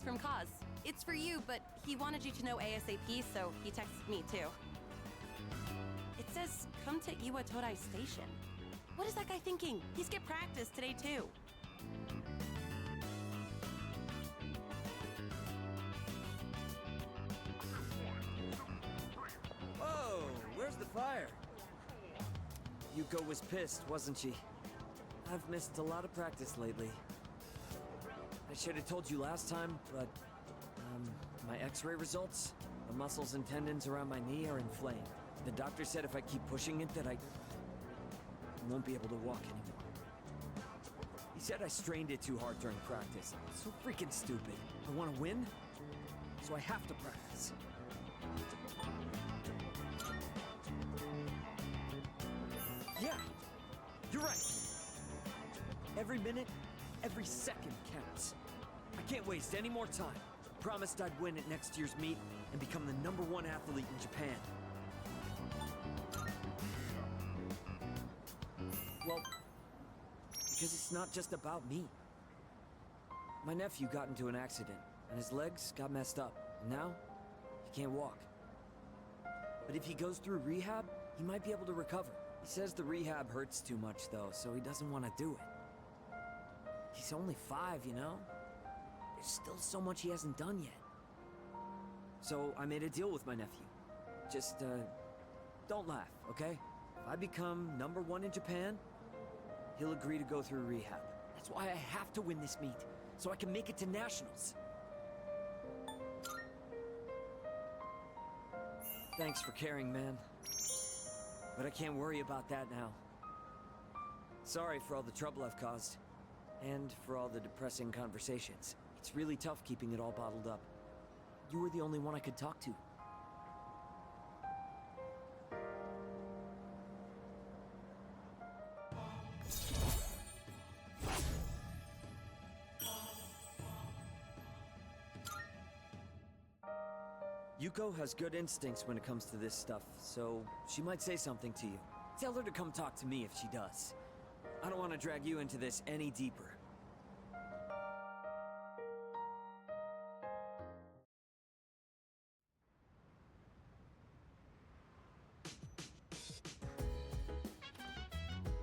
text from Kaz. It's for you, but he wanted you to know ASAP, so he texted me too. It says, come to Iwatodai Station. What is that guy thinking? He skipped practice today too. Whoa, where's the fire? Yuko was pissed, wasn't she? I've missed a lot of practice lately. I should have told you last time, but, my x-ray results, the muscles and tendons around my knee are inflamed. The doctor said if I keep pushing it that I won't be able to walk anymore. He said I strained it too hard during practice. So freaking stupid. I want to win, so I have to practice. Yeah, you're right. Every minute, every second counts. I can't waste any more time. Promised I'd win at next year's meet and become the #1 athlete in Japan. Well, because it's not just about me. My nephew got into an accident, and his legs got messed up, and now he can't walk. But if he goes through rehab, he might be able to recover. He says the rehab hurts too much, though, so he doesn't want to do it. He's only 5, you know? There's still so much he hasn't done yet. So I made a deal with my nephew. Just, don't laugh, okay? If I become #1 in Japan, he'll agree to go through rehab. That's why I have to win this meet, so I can make it to nationals. Thanks for caring, man. But I can't worry about that now. Sorry for all the trouble I've caused. And for all the depressing conversations. It's really tough keeping it all bottled up. You were the only one I could talk to. Yuko has good instincts when it comes to this stuff, so she might say something to you. Tell her to come talk to me if she does. I don't want to drag you into this any deeper.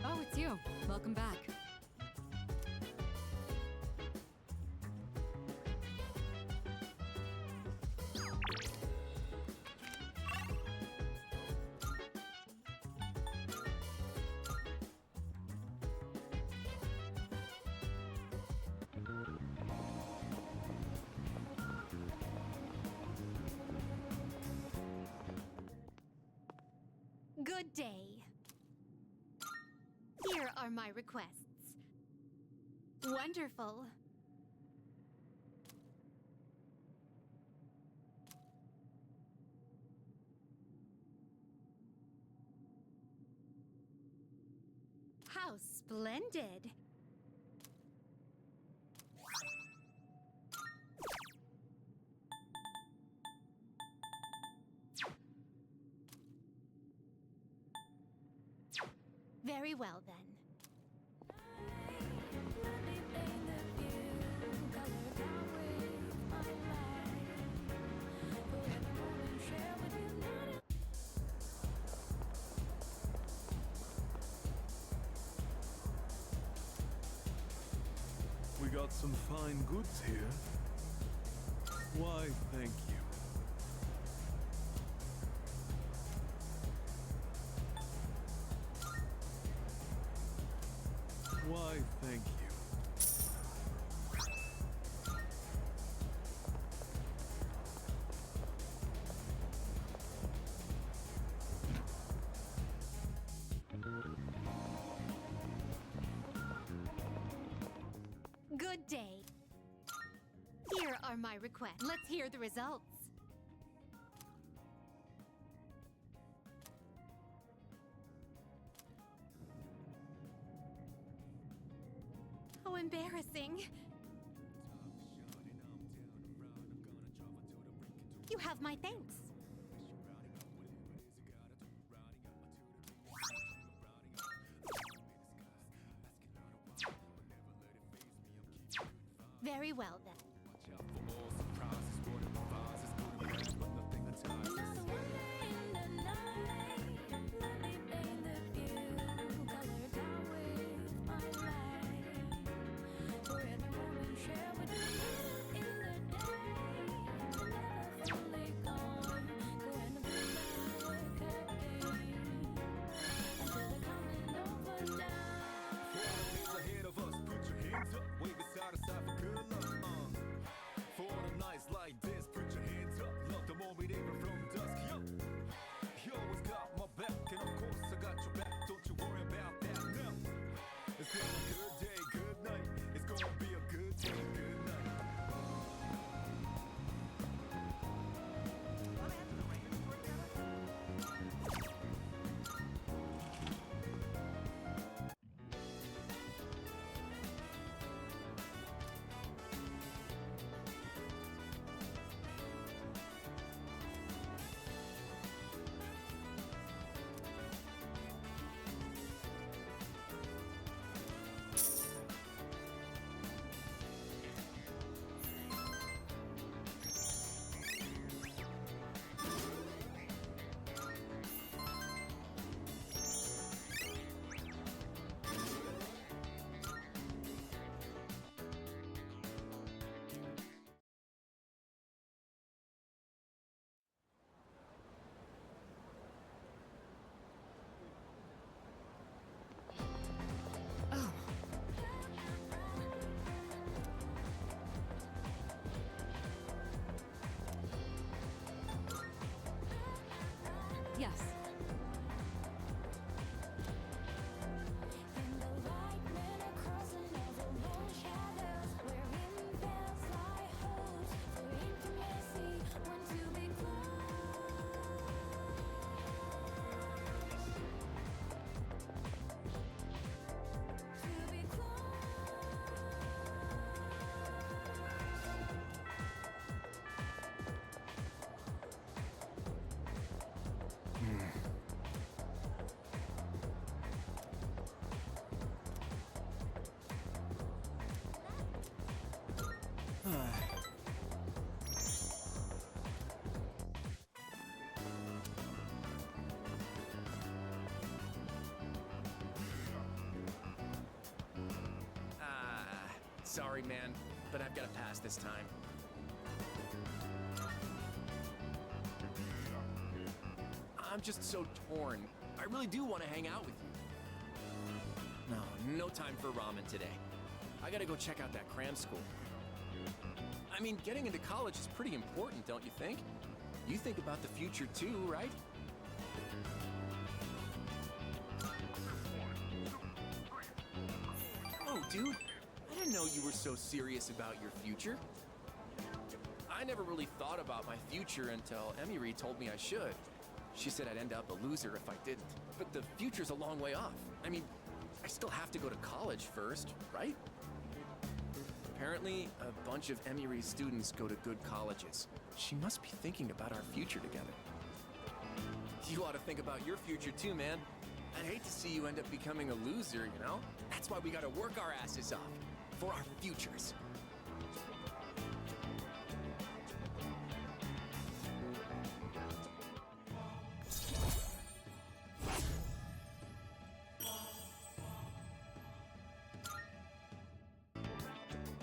Oh, it's you. Welcome back. Good day. Here are my requests. Wonderful. How splendid. Very well, then. We got some fine goods here. Why, thank you. Why, thank you. Good day. Here are my requests. Let's hear the results. How embarrassing. You have my thanks. Very well, then. Good day, good night. It's gonna be a good day, good night. Oh. Yes. Sorry, man, but I've got to pass this time. I'm just so torn. I really do want to hang out with you. No time for ramen today. I gotta go check out that cram school. I mean, getting into college is pretty important, don't you think? You think about the future too, right? Oh, dude, I didn't know you were so serious about your future. I never really thought about my future until Emiri told me I should. She said I'd end up a loser if I didn't. But the future's a long way off. I mean, I still have to go to college first, right? Apparently, a bunch of Emiri's students go to good colleges. She must be thinking about our future together. You ought to think about your future too, man. I'd hate to see you end up becoming a loser, you know? That's why we gotta work our asses off. For our futures.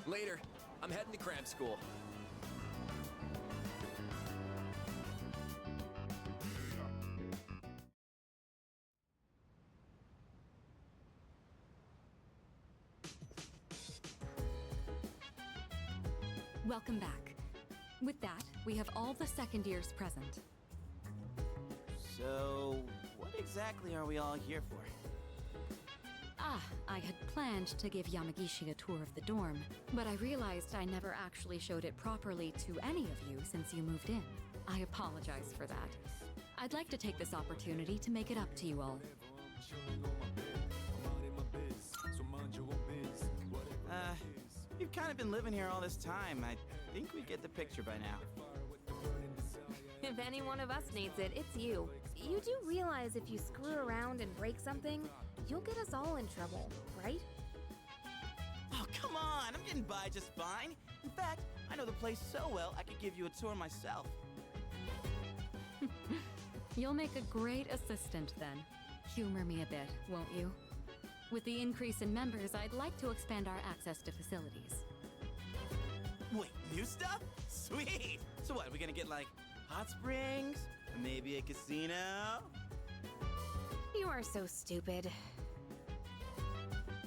Later. I'm heading to cram school. Welcome back. With that, we have all the second years present. So, what exactly are we all here for? I had planned to give Yamagishi a tour of the dorm, but I realized I never actually showed it properly to any of you since you moved in. I apologize for that. I'd like to take this opportunity to make it up to you all. You've kind of been living here all this time. I think we get the picture by now. If any one of us needs it, it's you. You do realize if you screw around and break something, you'll get us all in trouble, right? Oh, come on! I'm getting by just fine. In fact, I know the place so well, I could give you a tour myself. You'll make a great assistant then. Humor me a bit, won't you? With the increase in members, I'd like to expand our access to facilities. Wait, new stuff? Sweet! So what, we gonna get like hot springs? Maybe a casino? You are so stupid.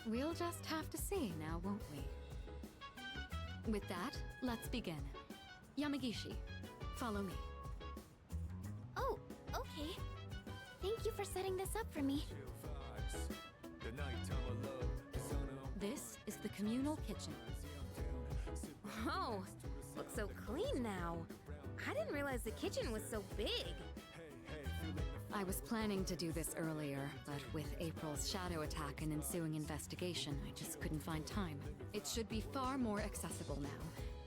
We'll just have to see now, won't we? With that, let's begin. Yamagishi, follow me. Oh, okay. Thank you for setting this up for me. The nighttime of love is communal kitchen. Oh, looks so clean now. I didn't realize the kitchen was so big. I was planning to do this earlier, but with April's shadow attack and ensuing investigation, I just couldn't find time. It should be far more accessible now.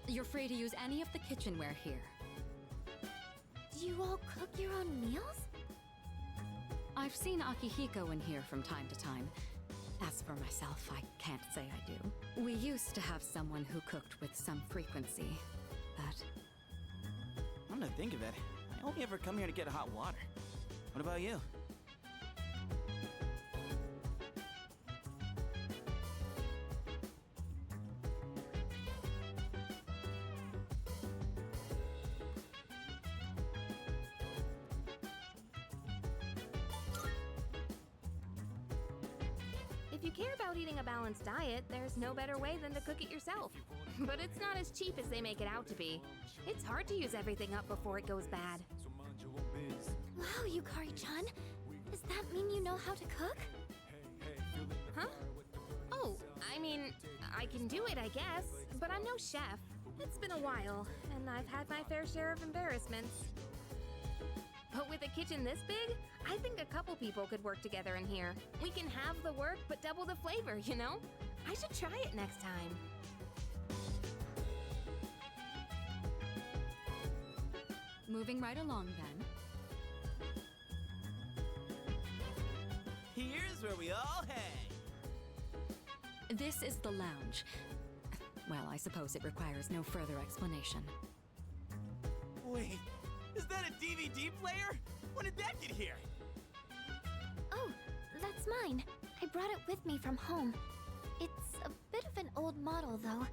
You're free to use any of the kitchenware here. Do you all cook your own meals? I've seen Akihiko in here from time to time. As for myself, I can't say I do. We used to have someone who cooked with some frequency, but I'm gonna think of it. I only ever come here to get hot water. What about you? If you care about eating a balanced diet, there's no better way than to cook it yourself. But it's not as cheap as they make it out to be. It's hard to use everything up before it goes bad. Wow, Yukari-chan. Does that mean you know how to cook? Huh? Oh, I mean, I can do it, I guess, but I'm no chef. It's been a while, and I've had my fair share of embarrassments. But with a kitchen this big, I think a couple people could work together in here. We can have the work, but double the flavor, you know? I should try it next time. moving right along then. Here's where we all hang. This is the lounge. Well, I suppose it requires no further explanation. Wait, is that a DVD player? When did that get here? Oh, that's mine. I brought it with me from home. It's a bit of an old model, though.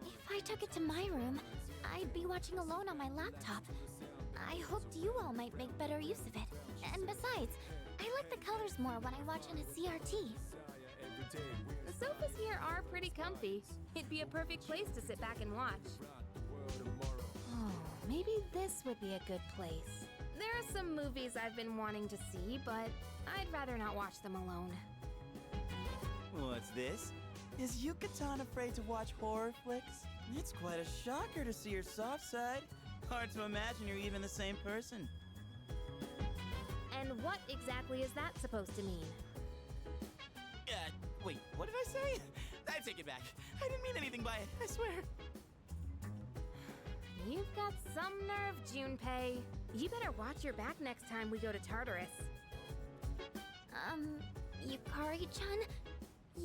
If I took it to my room, I'd be watching alone on my laptop. I hoped you all might make better use of it. And besides, I like the colors more when I watch on a CRT. The sofas here are pretty comfy. It'd be a perfect place to sit back and watch. Oh, maybe this would be a good place. There are some movies I've been wanting to see, but I'd rather not watch them alone. What's this? Is Yucatan afraid to watch horror flicks? It's quite a shocker to see your soft side. Hard to imagine you're even the same person. And what exactly is that supposed to mean? Wait, what did I say? I take it back. I didn't mean anything by it, I swear. You've got some nerve, Junpei. You better watch your back next time we go to Tartarus. Yukari-chan,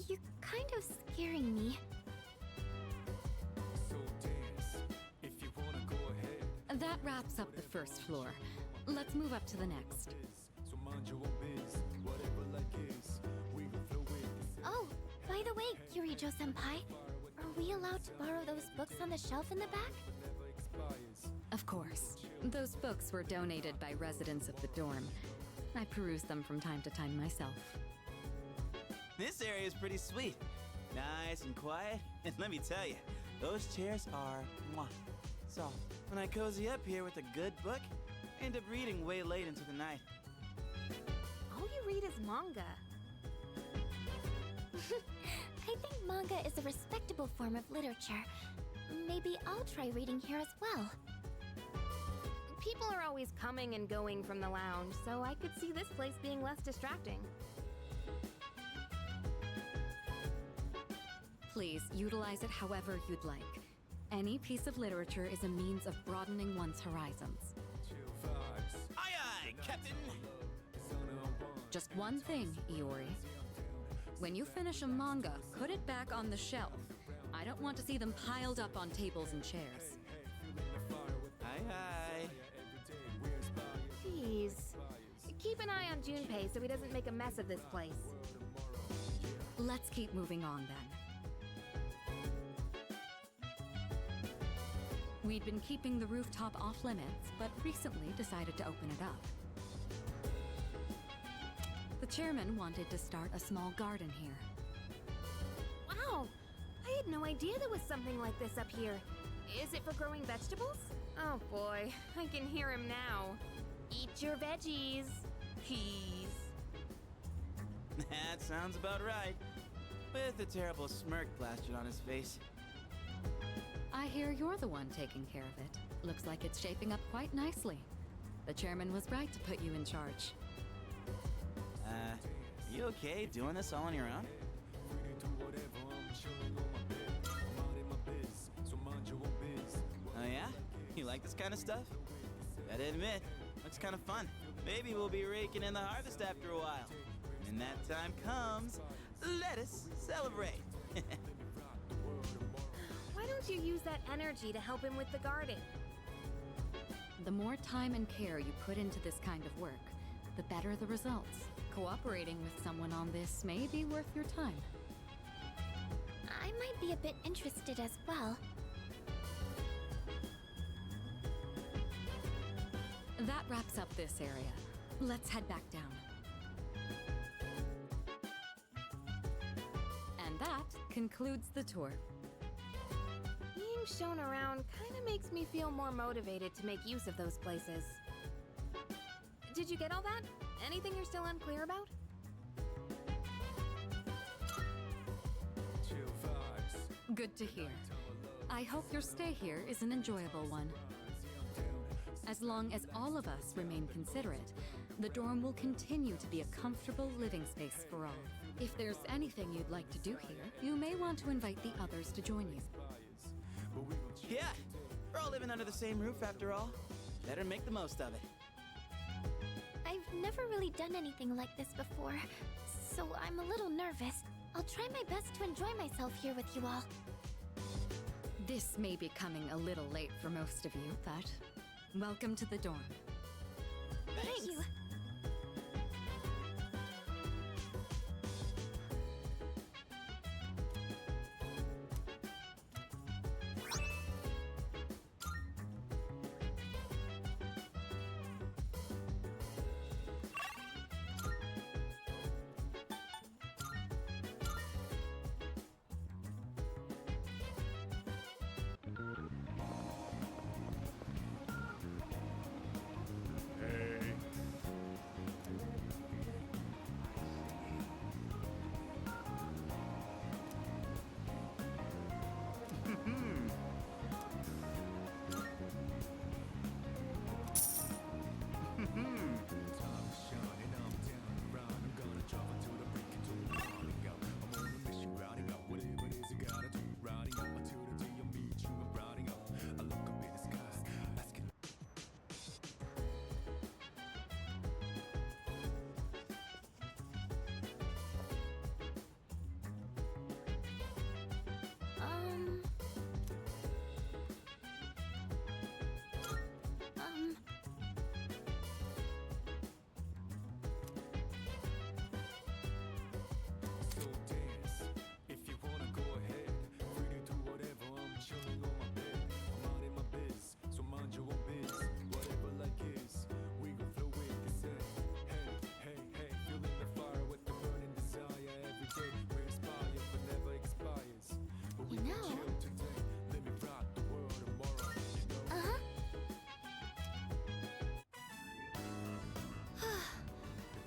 you're kind of scaring me. That wraps up the first floor. Let's move up to the next. Oh, by the way, Kirijo-senpai, are we allowed to borrow those books on the shelf in the back? Of course. Those books were donated by residents of the dorm. I peruse them from time to time myself. This area is pretty sweet. Nice and quiet. And let me tell you, those chairs are mwah. So, when I cozy up here with a good book, I end up reading way late into the night. All you read is manga. I think manga is a respectable form of literature. Maybe I'll try reading here as well. People are always coming and going from the lounge, so I could see this place being less distracting. Please utilize it however you'd like. Any piece of literature is a means of broadening one's horizons. Aye aye, Captain! Just one thing, Iori. When you finish a manga, put it back on the shelf. I don't want to see them piled up on tables and chairs. Aye aye. Please. Keep an eye on Junpei so he doesn't make a mess of this place. Let's keep moving on then. We'd been keeping the rooftop off limits, but recently decided to open it up. The chairman wanted to start a small garden here. Wow! I had no idea there was something like this up here. Is it for growing vegetables? Oh boy, I can hear him now. Eat your veggies. Peas. That sounds about right. With a terrible smirk plastered on his face. I hear you're the one taking care of it. Looks like it's shaping up quite nicely. The chairman was right to put you in charge. You okay doing this all on your own? Oh yeah? You like this kind of stuff? Gotta admit, looks kind of fun. Maybe we'll be raking in the harvest after a while. When that time comes, let us celebrate. Why don't you use that energy to help him with the garden? The more time and care you put into this kind of work, the better the results. Cooperating with someone on this may be worth your time. I might be a bit interested as well. That wraps up this area. Let's head back down. And that concludes the tour. Being shown around kinda makes me feel more motivated to make use of those places. Did you get all that? Anything you're still unclear about? Good to hear. I hope your stay here is an enjoyable one. As long as all of us remain considerate, the dorm will continue to be a comfortable living space for all. If there's anything you'd like to do here, you may want to invite the others to join you. Yeah, we're all living under the same roof after all. Better make the most of it. I've never really done anything like this before, so I'm a little nervous. I'll try my best to enjoy myself here with you all. This may be coming a little late for most of you, but welcome to the dorm. Thank you.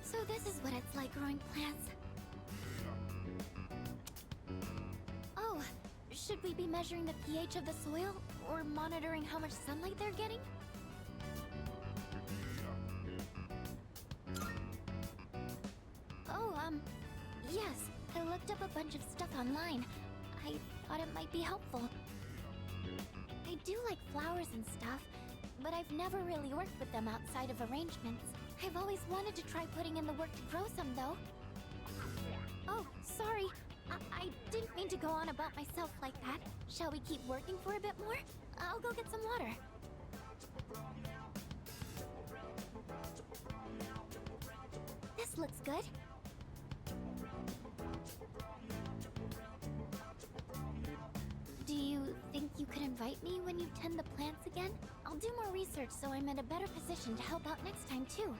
So this is what it's like growing plants. Oh, should we be measuring the pH of the soil or monitoring how much sunlight they're getting? Oh, yes. I looked up a bunch of stuff online. I thought it might be helpful. I do like flowers and stuff, but I've never really worked with them outside of arrangements. I've always wanted to try putting in the work to grow some, though. Oh, sorry. I didn't mean to go on about myself like that. Shall we keep working for a bit more? I'll go get some water. This looks good. Do you think you could invite me when you tend the plants again? I'll do more research so I'm in a better position to help out next time, too.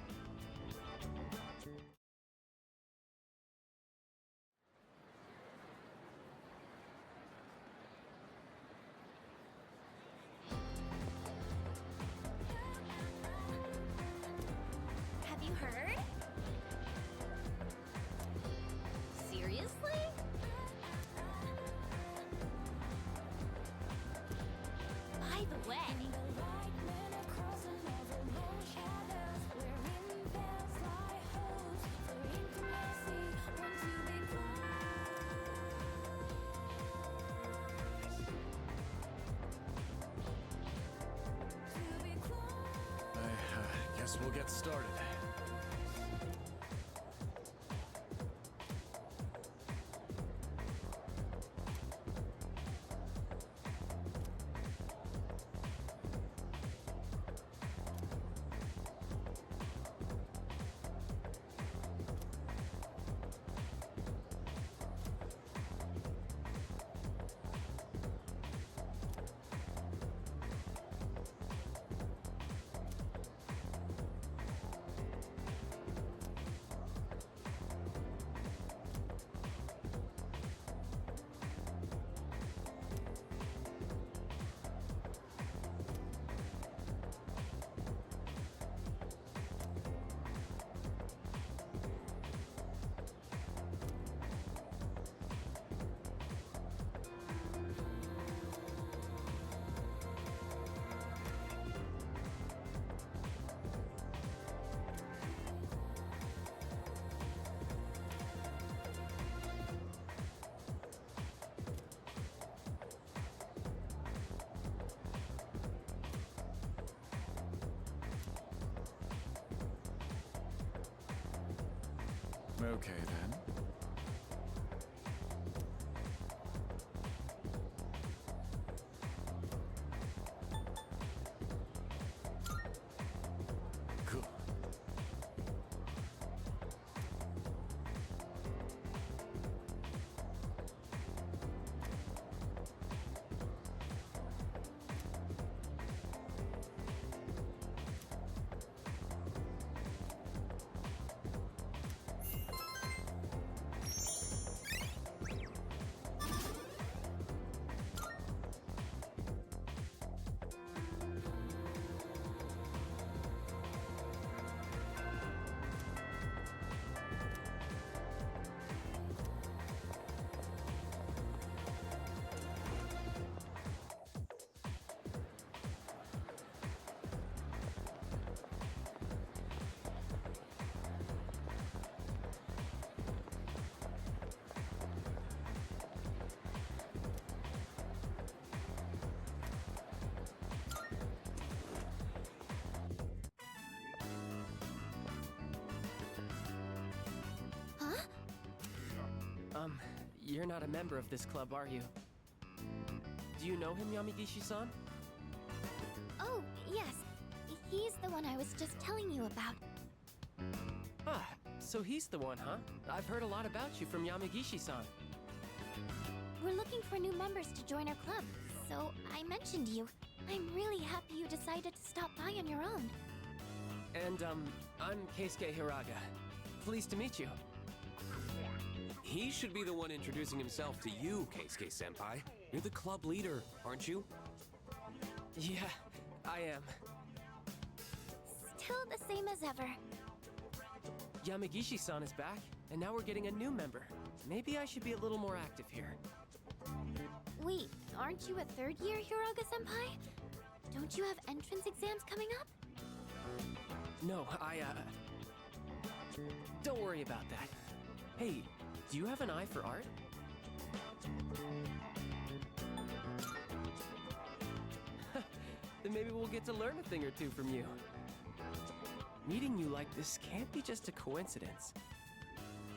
Have you heard? By the way, I guess we'll get started. Okay, then. Cool. You're not a member of this club, are you? Do you know him, Yamagishi-san? oh, yes. He's the one I was just telling you about. Ah, so he's the one, huh? I've heard a lot about you from Yamagishi-san. We're looking for new members to join our club, so I mentioned you. I'm really happy you decided to stop by on your own. And, I'm Keisuke Hiraga. Pleased to meet you. He should be the one introducing himself to you, Keisuke-senpai. You're the club leader, aren't you? Yeah, I am. Still the same as ever. Yamagishi-san is back, and now we're getting a new member. Maybe I should be a little more active here. Wait, aren't you a third year, Hiraga-senpai? Don't you have entrance exams coming up? No, don't worry about that. Hey, do you have an eye for art? Then maybe we'll get to learn a thing or two from you. Meeting you like this can't be just a coincidence.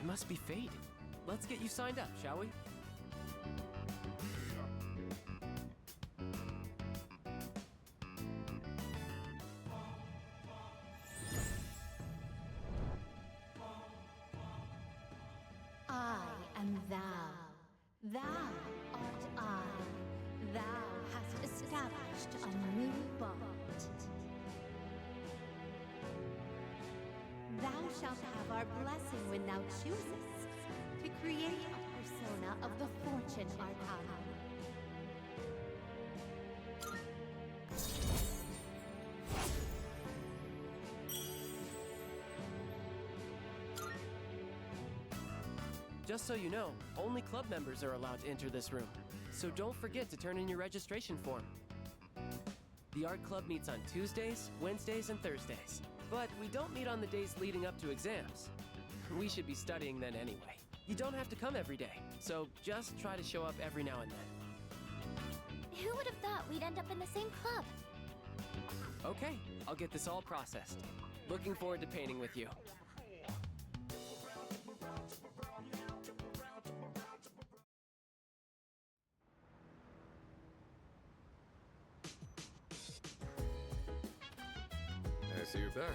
It must be fate. Let's get you signed up, shall we? I am thou. Thou art I. Thou hast established a new bond. Thou shalt have our blessing when thou choosest to create a persona of the Fortune Arcana. Just so you know, only club members are allowed to enter this room. So don't forget to turn in your registration form. The art club meets on Tuesdays, Wednesdays, and Thursdays. But we don't meet on the days leading up to exams. We should be studying then anyway. You don't have to come every day, so just try to show up every now and then. Who would have thought we'd end up in the same club? Okay, I'll get this all processed. Looking forward to painting with you. I see you're back.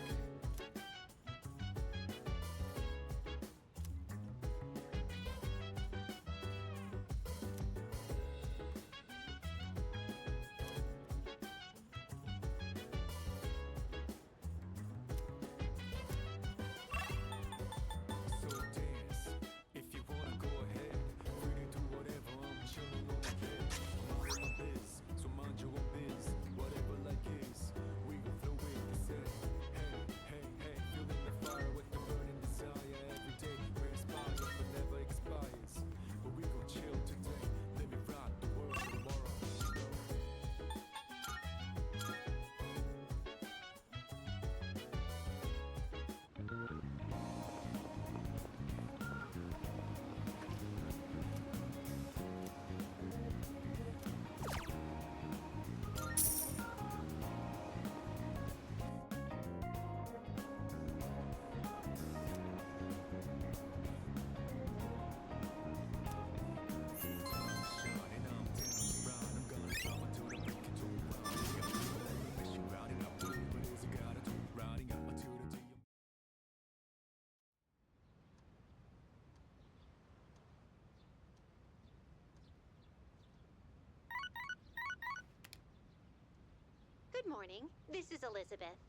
Good morning. This is Elizabeth.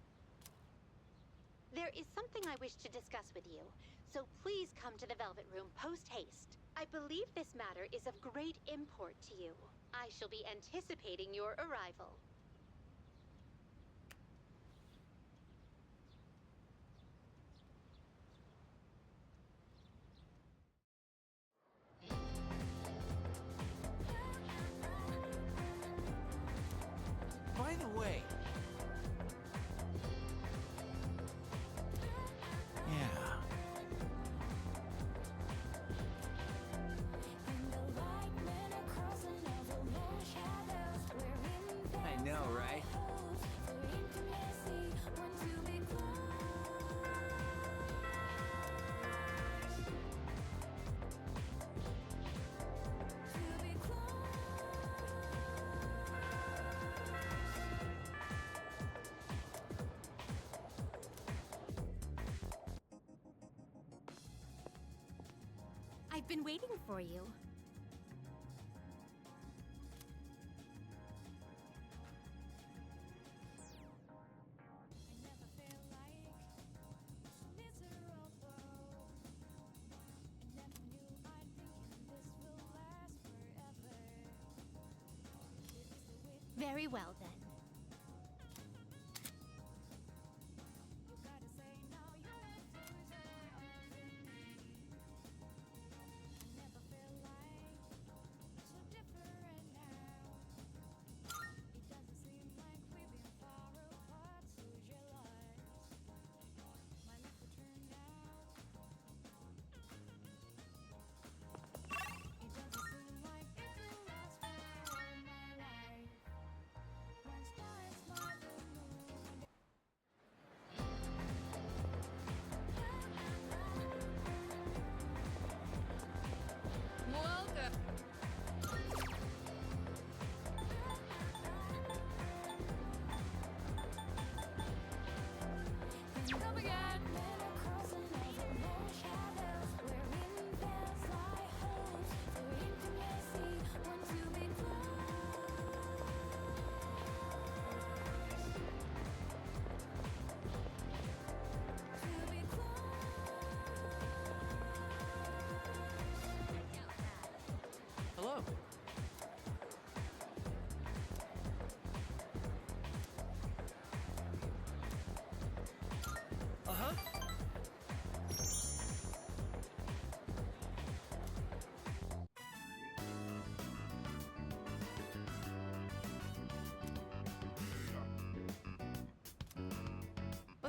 There is something I wish to discuss with you, so please come to the Velvet Room post-haste. I believe this matter is of great import to you. I shall be anticipating your arrival. By the way... Yeah. I know, right? I've been waiting for you. Very well, then.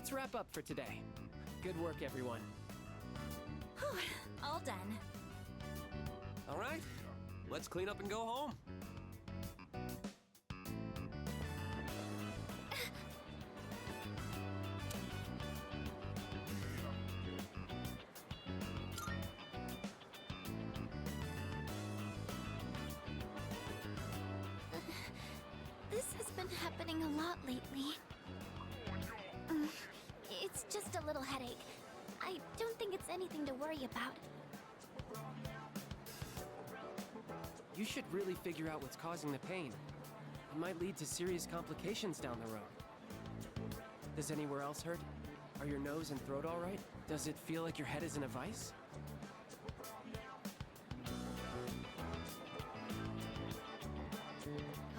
let's wrap up for today. Good work, everyone. Whew, all done. All right, let's clean up and go home. This has been happening a lot lately. It's just a little headache. I don't think it's anything to worry about. You should really figure out what's causing the pain. It might lead to serious complications down the road. Does anywhere else hurt? Are your nose and throat all right? Does it feel like your head is in a vice?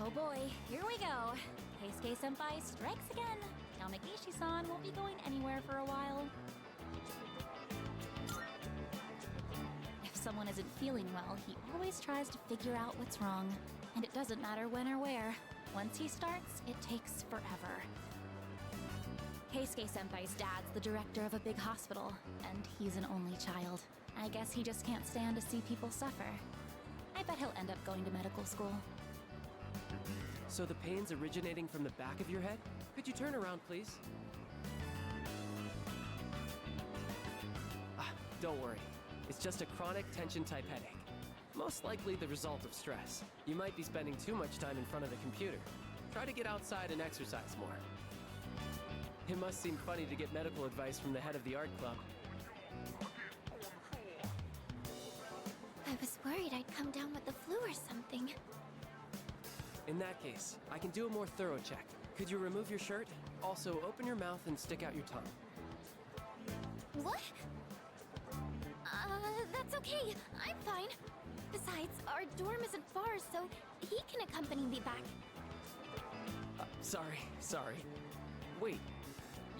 Oh boy, here we go. Keisuke-senpai strikes again. Yamagishi-san won't be going anywhere for a while. If someone isn't feeling well, he always tries to figure out what's wrong. And it doesn't matter when or where. Once he starts, it takes forever. Keisuke-senpai's dad's the director of a big hospital, and he's an only child. I guess he just can't stand to see people suffer. I bet he'll end up going to medical school. So the pain's originating from the back of your head? Could you turn around, please? Don't worry. It's just a chronic tension-type headache. Most likely the result of stress. You might be spending too much time in front of the computer. Try to get outside and exercise more. It must seem funny to get medical advice from the head of the art club. I was worried I'd come down with the flu or something. In that case, I can do a more thorough check. Could you remove your shirt? Also, open your mouth and stick out your tongue. What? That's okay. I'm fine. Besides, our dorm isn't far, so he can accompany me back. Sorry. Wait,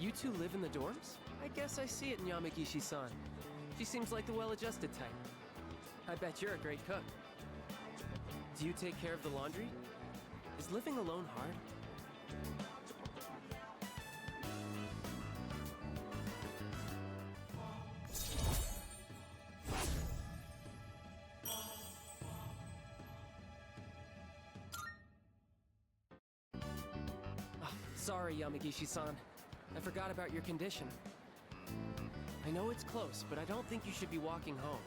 you two live in the dorms? I guess I see it in Yamagishi-san. She seems like the well-adjusted type. I bet you're a great cook. Do you take care of the laundry? Is living alone hard? Sorry, Yamagishi-san. I forgot about your condition. I know it's close, but I don't think you should be walking home.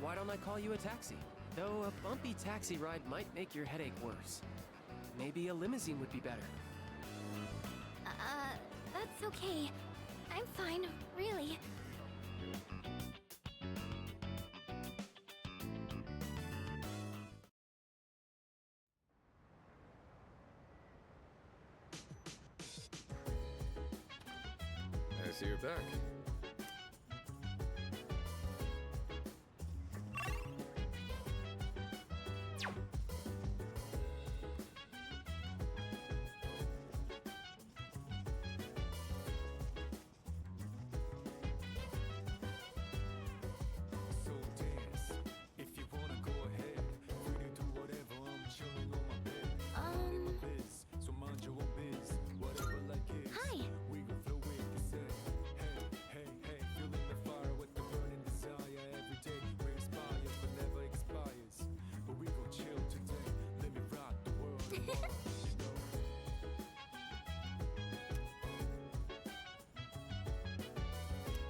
Why don't I call you a taxi? Though a bumpy taxi ride might make your headache worse. Maybe a limousine would be better. That's okay. I'm fine, really. I see you're back. Hi.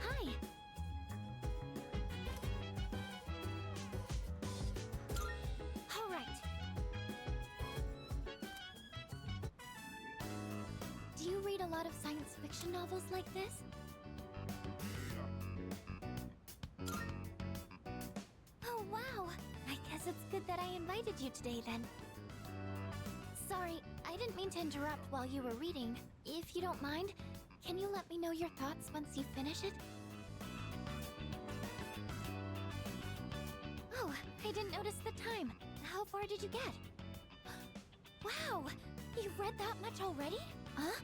Hi. All right. Do you read a lot of science fiction novels like this? Oh, wow. I guess it's good that I invited you today, then. Sorry, I didn't mean to interrupt while you were reading. If you don't mind, can you let me know your thoughts once you finish it? Oh, I didn't notice the time. How far did you get? Wow! You've read that much already? Huh?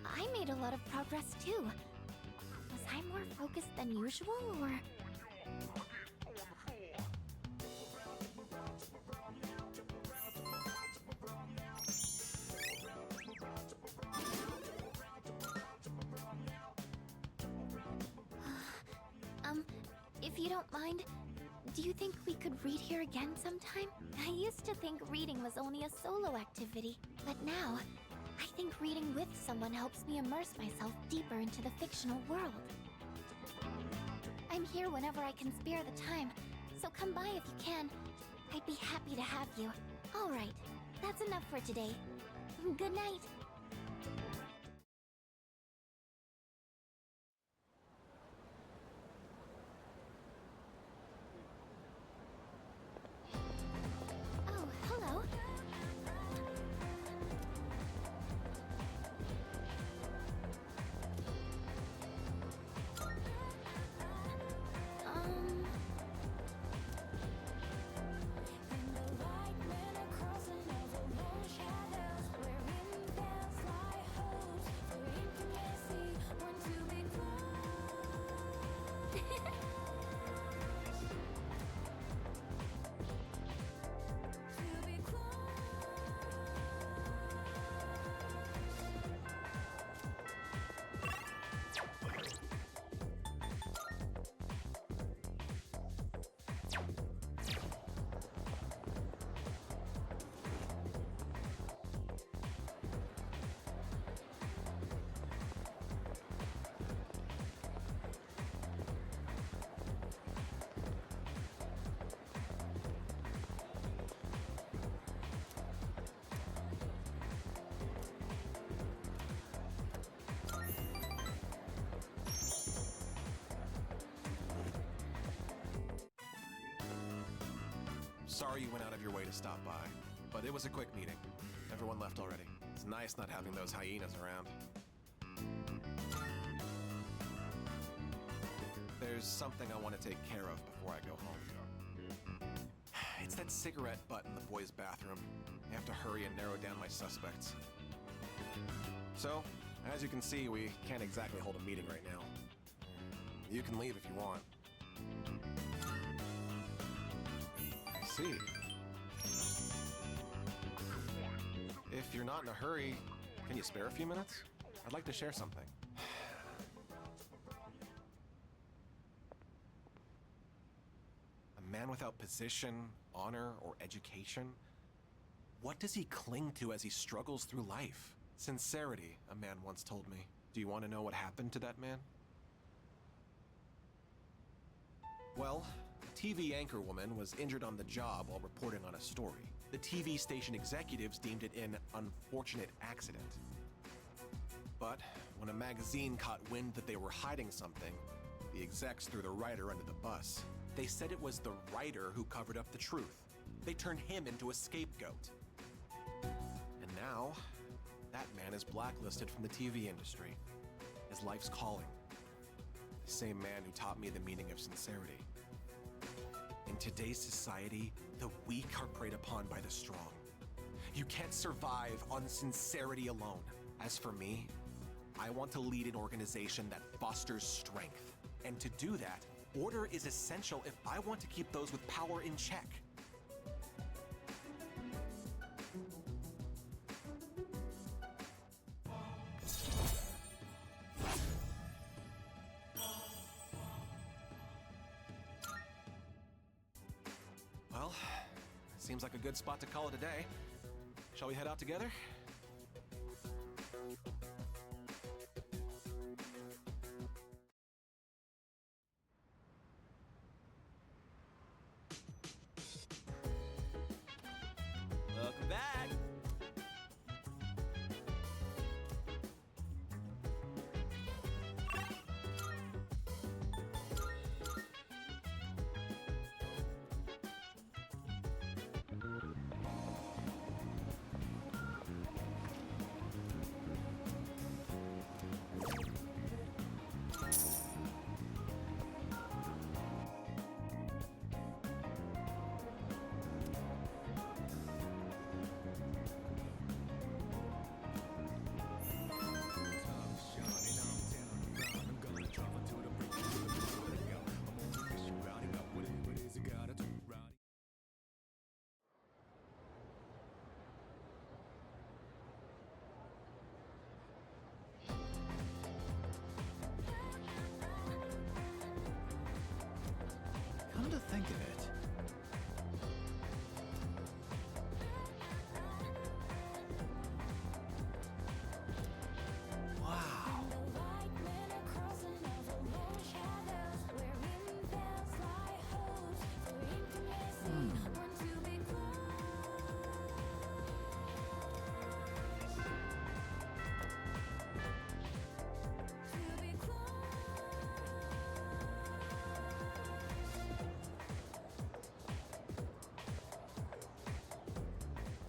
I made a lot of progress too. Was I more focused than usual, or...? If you don't mind, do you think we could read here again sometime? I used to think reading was only a solo activity, but now, I think reading with someone helps me immerse myself deeper into the fictional world. I'm here whenever I can spare the time, so come by if you can. I'd be happy to have you. Alright, that's enough for today. Good night. Oh, hello. Sorry you went out of your way to stop by, but it was a quick meeting. Everyone left already. It's nice not having those hyenas around. There's something I want to take care of before I go home. It's that cigarette butt in the boys' bathroom. I have to hurry and narrow down my suspects. So, as you can see, we can't exactly hold a meeting right now. You can leave if you want. I see. If you're not in a hurry, can you spare a few minutes? I'd like to share something. A man without position, honor, or education? What does he cling to as he struggles through life? Sincerity, a man once told me. Do you want to know what happened to that man? Well, a TV anchorwoman was injured on the job while reporting on a story. The TV station executives deemed it an unfortunate accident. But when a magazine caught wind that they were hiding something, the execs threw the writer under the bus. They said it was the writer who covered up the truth. They turned him into a scapegoat. And now, that man is blacklisted from the TV industry. His life's calling. The same man who taught me the meaning of sincerity. In today's society, the weak are preyed upon by the strong. You can't survive on sincerity alone. As for me, I want to lead an organization that fosters strength. And to do that, order is essential if I want to keep those with power in check. Well, seems like a good spot to call it a day. Shall we head out together? Welcome back.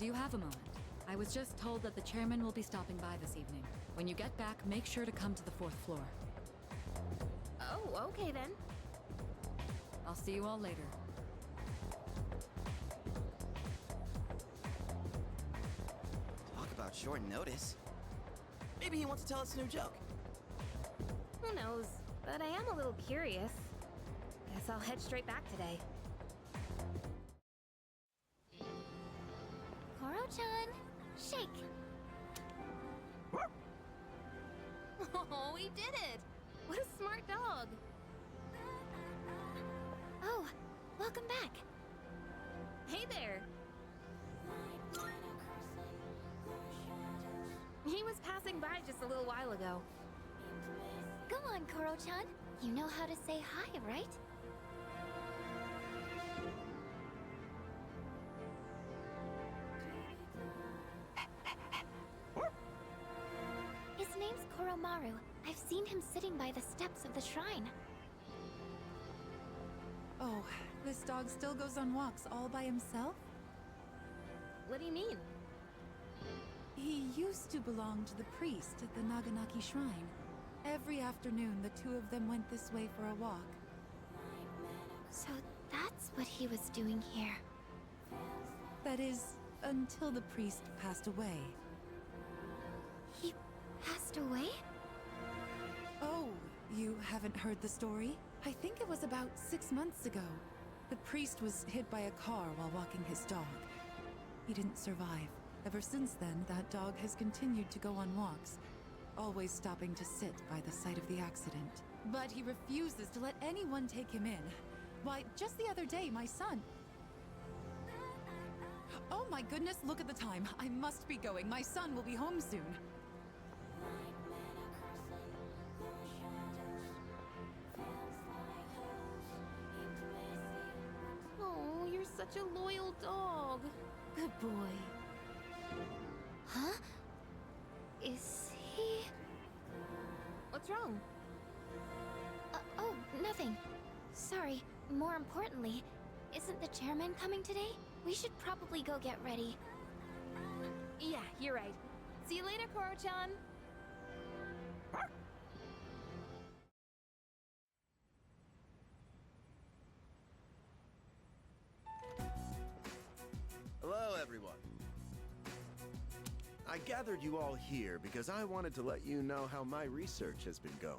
Do you have a moment? I was just told that the chairman will be stopping by this evening. When you get back, make sure to come to the 4th floor. Oh, okay then. I'll see you all later. Talk about short notice. Maybe he wants to tell us a new joke. Who knows? But I am a little curious. Guess I'll head straight back today. Koro-chan, shake. Oh, we did it! What a smart dog! Oh, welcome back. Hey there! He was passing by just a little while ago. Go on, Koro-chan. You know how to say hi, right? His name's Koromaru. I've seen him sitting by the steps of the shrine. Oh, this dog still goes on walks all by himself? What do you mean? He used to belong to the priest at the Naganaki Shrine. Every afternoon, the two of them went this way for a walk. So that's what he was doing here. That is, until the priest passed away. He passed away? Oh, you haven't heard the story? I think it was about 6 months ago. The priest was hit by a car while walking his dog. He didn't survive. Ever since then, that dog has continued to go on walks, always stopping to sit by the site of the accident. But he refuses to let anyone take him in. Why, just the other day, my son... Oh my goodness, look at the time. I must be going. My son will be home soon. Oh, you're such a loyal dog. Good boy. Huh? Is he... What's wrong? Oh, nothing. Sorry. More importantly, isn't the chairman coming today? We should probably go get ready. Yeah, you're right. See you later, Koro-chan. Hello, everyone. I gathered you all here because I wanted to let you know how my research has been going.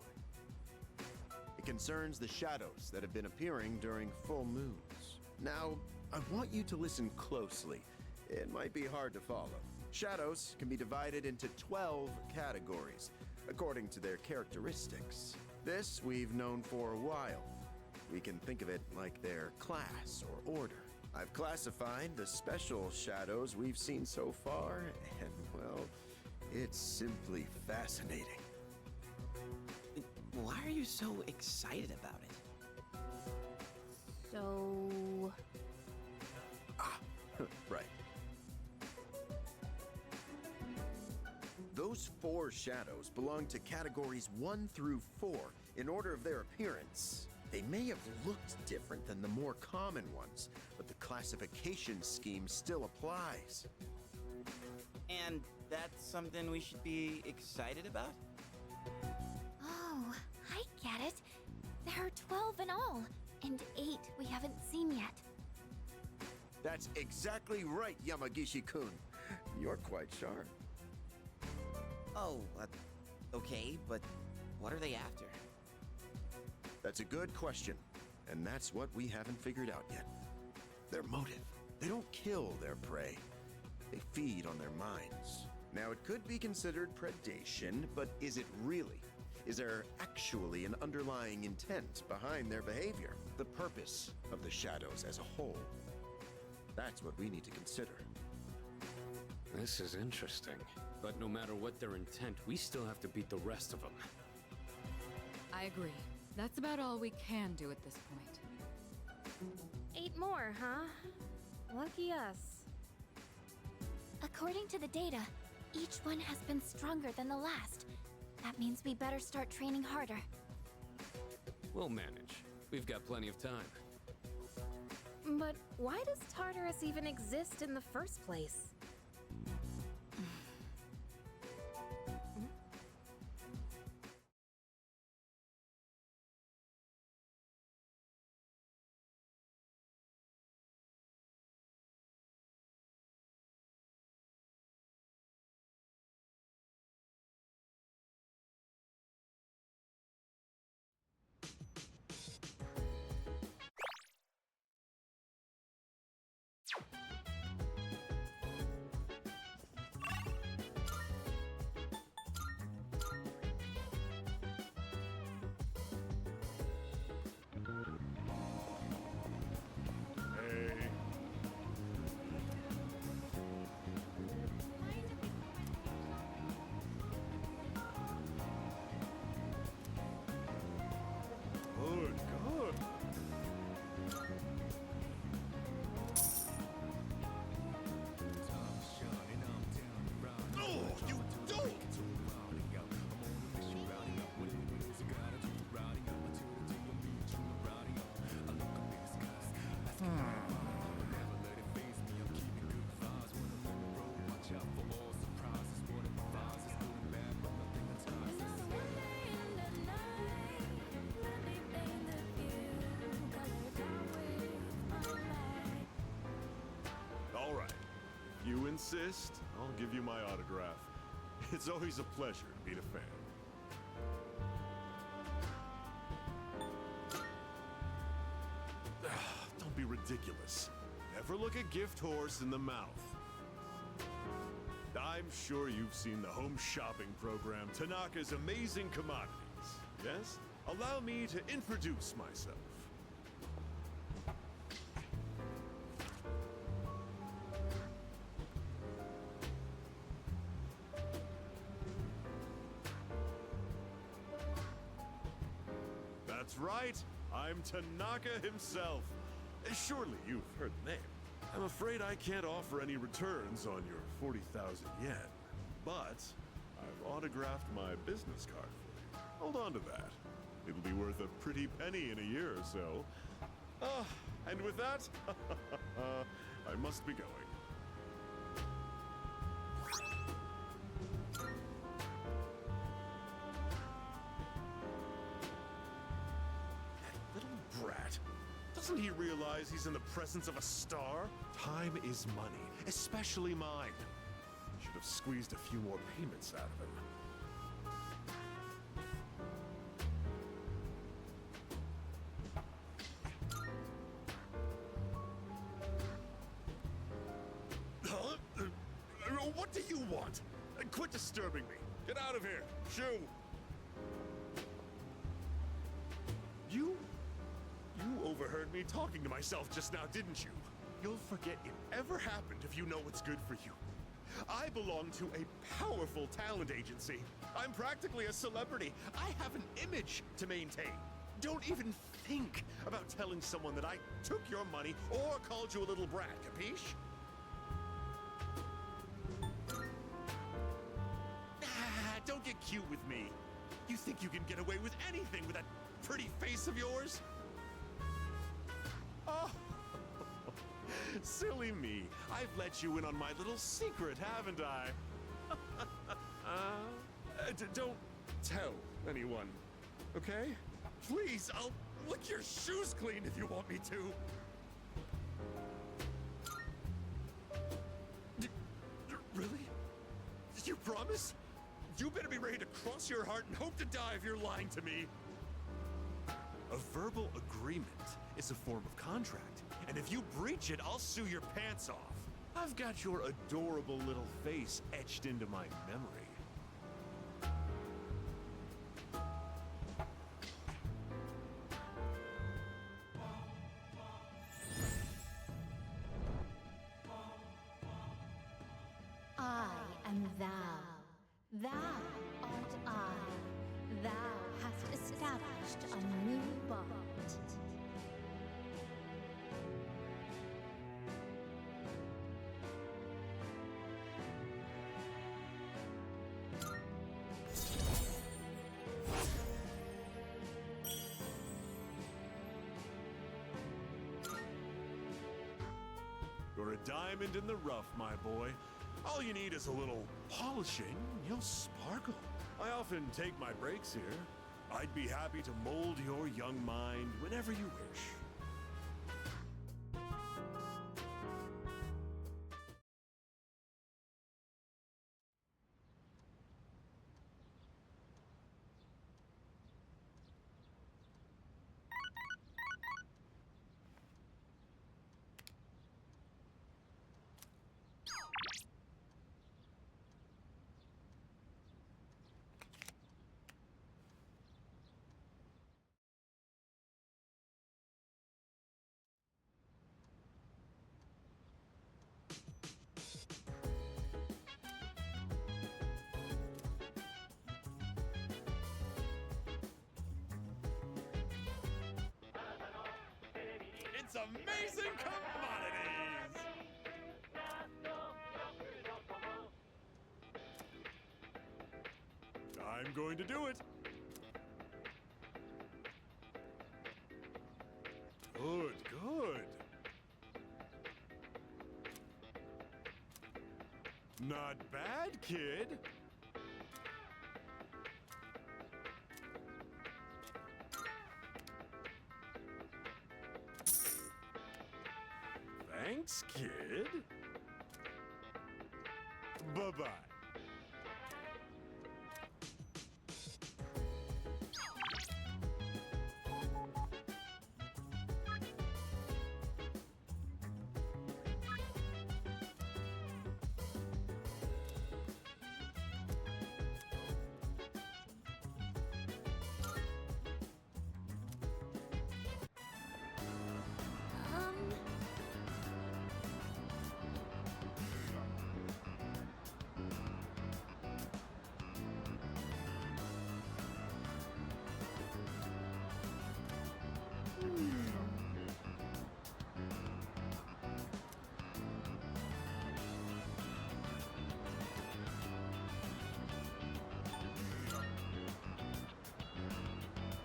It concerns the shadows that have been appearing during full moons. Now, I want you to listen closely. It might be hard to follow. Shadows can be divided into 12 categories, according to their characteristics. This we've known for a while. We can think of it like their class or order. I've classified the special shadows we've seen so far, and, well, it's simply fascinating. Why are you so excited about it? So... Right. Those 4 shadows belong to categories 1 through 4 in order of their appearance. They may have looked different than the more common ones, but the classification scheme still applies. And that's something we should be excited about? Oh, I get it. There are 12 in all, and 8 we haven't seen yet. That's exactly right, Yamagishi-kun. You're quite sharp. Oh, okay, but what are they after? That's a good question, and that's what we haven't figured out yet. Their motive. They don't kill their prey. They feed on their minds. Now, it could be considered predation, but is it really? Is there actually an underlying intent behind their behavior? The purpose of the shadows as a whole? That's what we need to consider. This is interesting. But no matter what their intent, we still have to beat the rest of them. I agree. That's about all we can do at this point. 8 more, huh? Lucky us. According to the data, each one has been stronger than the last. That means we better start training harder. We'll manage. We've got plenty of time. But why does Tartarus even exist in the first place? insist, I'll give you my autograph. It's always a pleasure to meet a fan. Don't be ridiculous. Never look a gift horse in the mouth. I'm sure you've seen the home shopping program, Tanaka's Amazing Commodities. Yes? Allow me to introduce myself. That's right. I'm Tanaka himself. Surely you've heard the name. I'm afraid I can't offer any returns on your 40,000 yen, but I've autographed my business card for you. Hold on to that. It'll be worth a pretty penny in a year or so. And with that, I must be going. That little brat. Doesn't he realize he's in the presence of a star? Time is money, especially mine. Should have squeezed a few more payments out of him. What do you want? Quit disturbing me. Get out of here. Shoo. You overheard me talking to myself just now, didn't you? You'll forget it ever happened if you know what's good for you. I belong to a powerful talent agency. I'm practically a celebrity. I have an image to maintain. Don't even think about telling someone that I took your money or called you a little brat, capiche? Don't get cute with me. You think you can get away with anything with that pretty face of yours? Oh, silly me. I've let you in on my little secret, haven't I? Don't tell anyone, okay? Please, I'll lick your shoes clean if you want me to. Really? You promise? You better be ready to cross your heart and hope to die if you're lying to me. A verbal agreement is a form of contract, and if you breach it, I'll sue your pants off. I've got your adorable little face etched into my memory. I am thou. Thou art I. Thou hast established a new bond. You're a diamond in the rough, my boy. All you need is a little polishing, and you'll sparkle. I often take my breaks here. I'd be happy to mold your young mind whenever you wish. It's amazing commodities! I'm going to do it. Good, good. Not bad, kid. Thanks, kid. Bye-bye.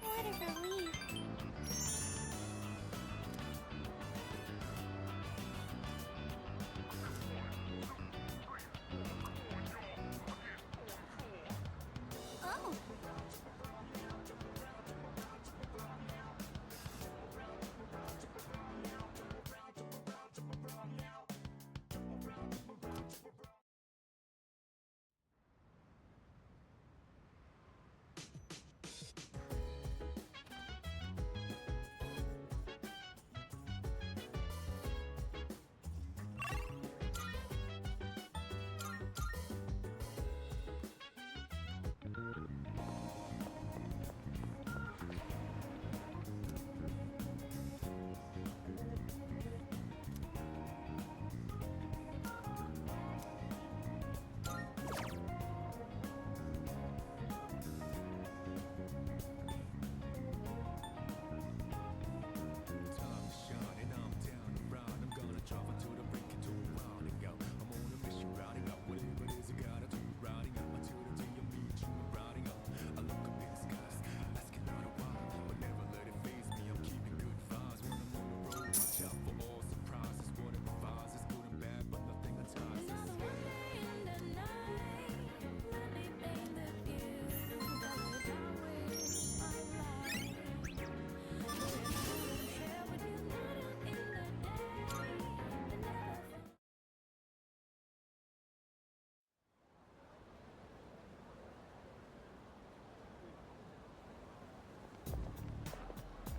What a relief. Oh.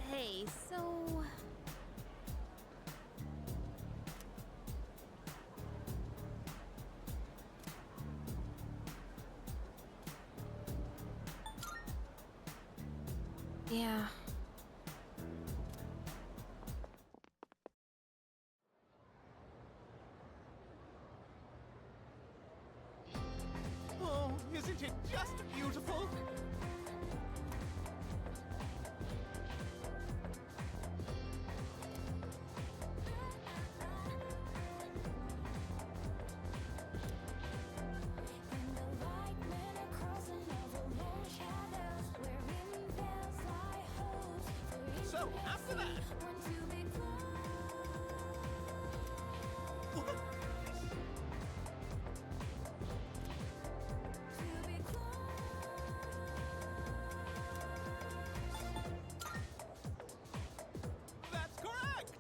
Hey, so... Yeah. Oh, isn't it just beautiful? So, after that... What? That's correct!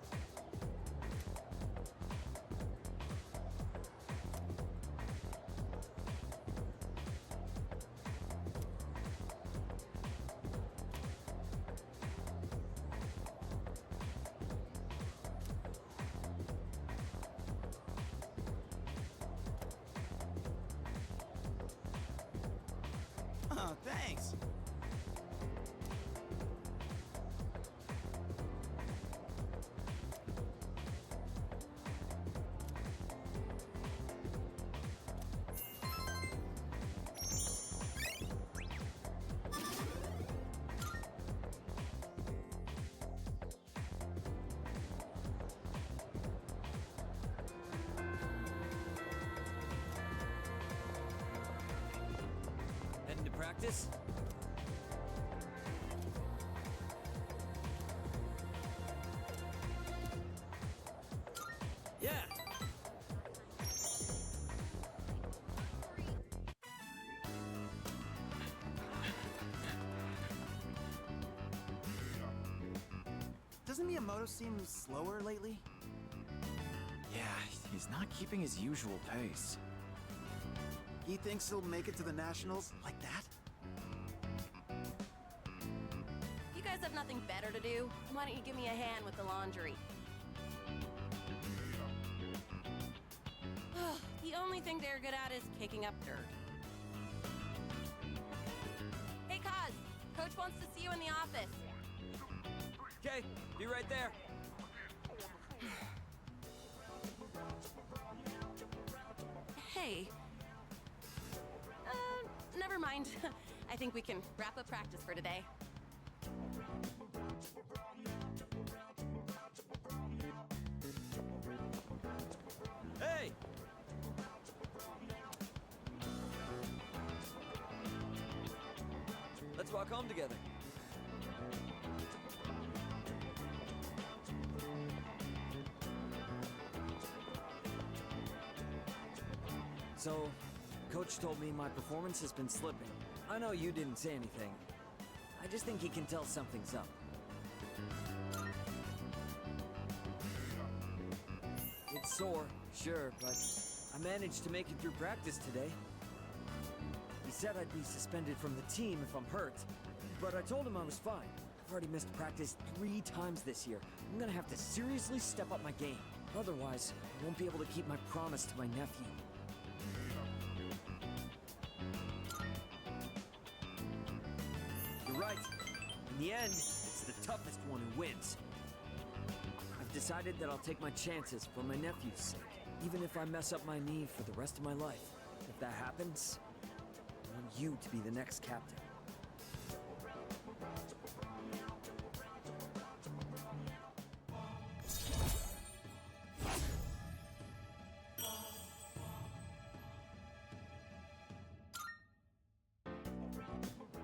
Oh, thanks. Heading to practice? Yeah! Doesn't Miyamoto seem slower lately? Yeah, he's not keeping his usual pace. He thinks he'll make it to the Nationals like that? You guys have nothing better to do? Why don't you give me a hand with the laundry? The only thing they're good at is kicking up dirt. Hey, Kaz! Coach wants to see you in the office. Okay, be right there. Hey. Never mind. I think we can wrap up practice for today. Hey! Let's walk home together. So, Coach told me my performance has been slipping. I know you didn't say anything. I just think he can tell something's up. It's sore, sure, but I managed to make it through practice today. He said I'd be suspended from the team if I'm hurt, but I told him I was fine. I've already missed practice 3 times this year. I'm gonna have to seriously step up my game. Otherwise, I won't be able to keep my promise to my nephew. You're right. In the end, it's the toughest one who wins. I've decided that I'll take my chances for my nephew's sake, even if I mess up my knee for the rest of my life. If that happens, I want you to be the next captain.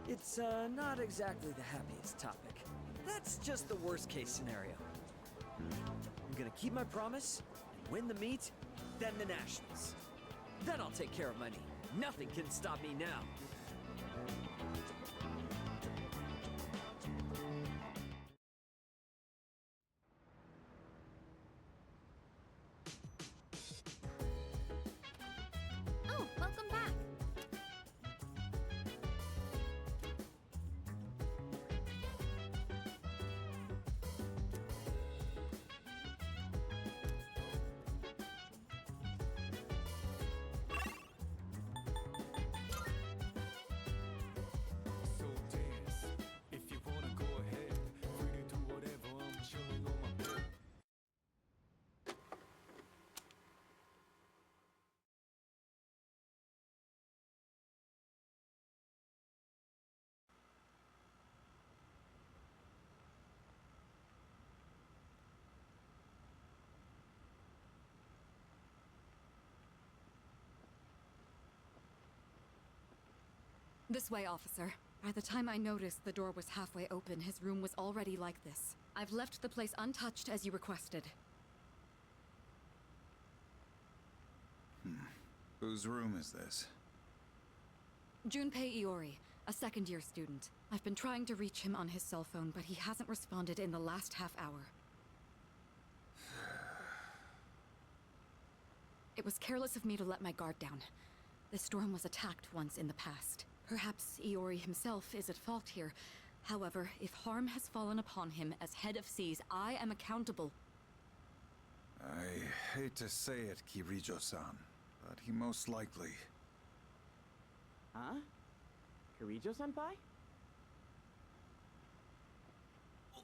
It's not exactly the happiest topic. That's just the worst case scenario. I'm gonna keep my promise, and win the meet, then the Nationals. Then I'll take care of my knee. Nothing can stop me now. Oh, welcome back. So dance. If you wanna go ahead, free to do whatever. I'm chilling on my bed. This way, officer. By the time I noticed the door was halfway open, his room was already like this. I've left the place untouched as you requested. Whose room is this? Junpei Iori, a second-year student. I've been trying to reach him on his cell phone, but he hasn't responded in the last half hour. It was careless of me to let my guard down. This dorm was attacked once in the past. Perhaps Iori himself is at fault here. However, if harm has fallen upon him as head of SEAS, I am accountable. I hate to say it, Kirijo-san, but he most likely... Huh? Kirijo-senpai?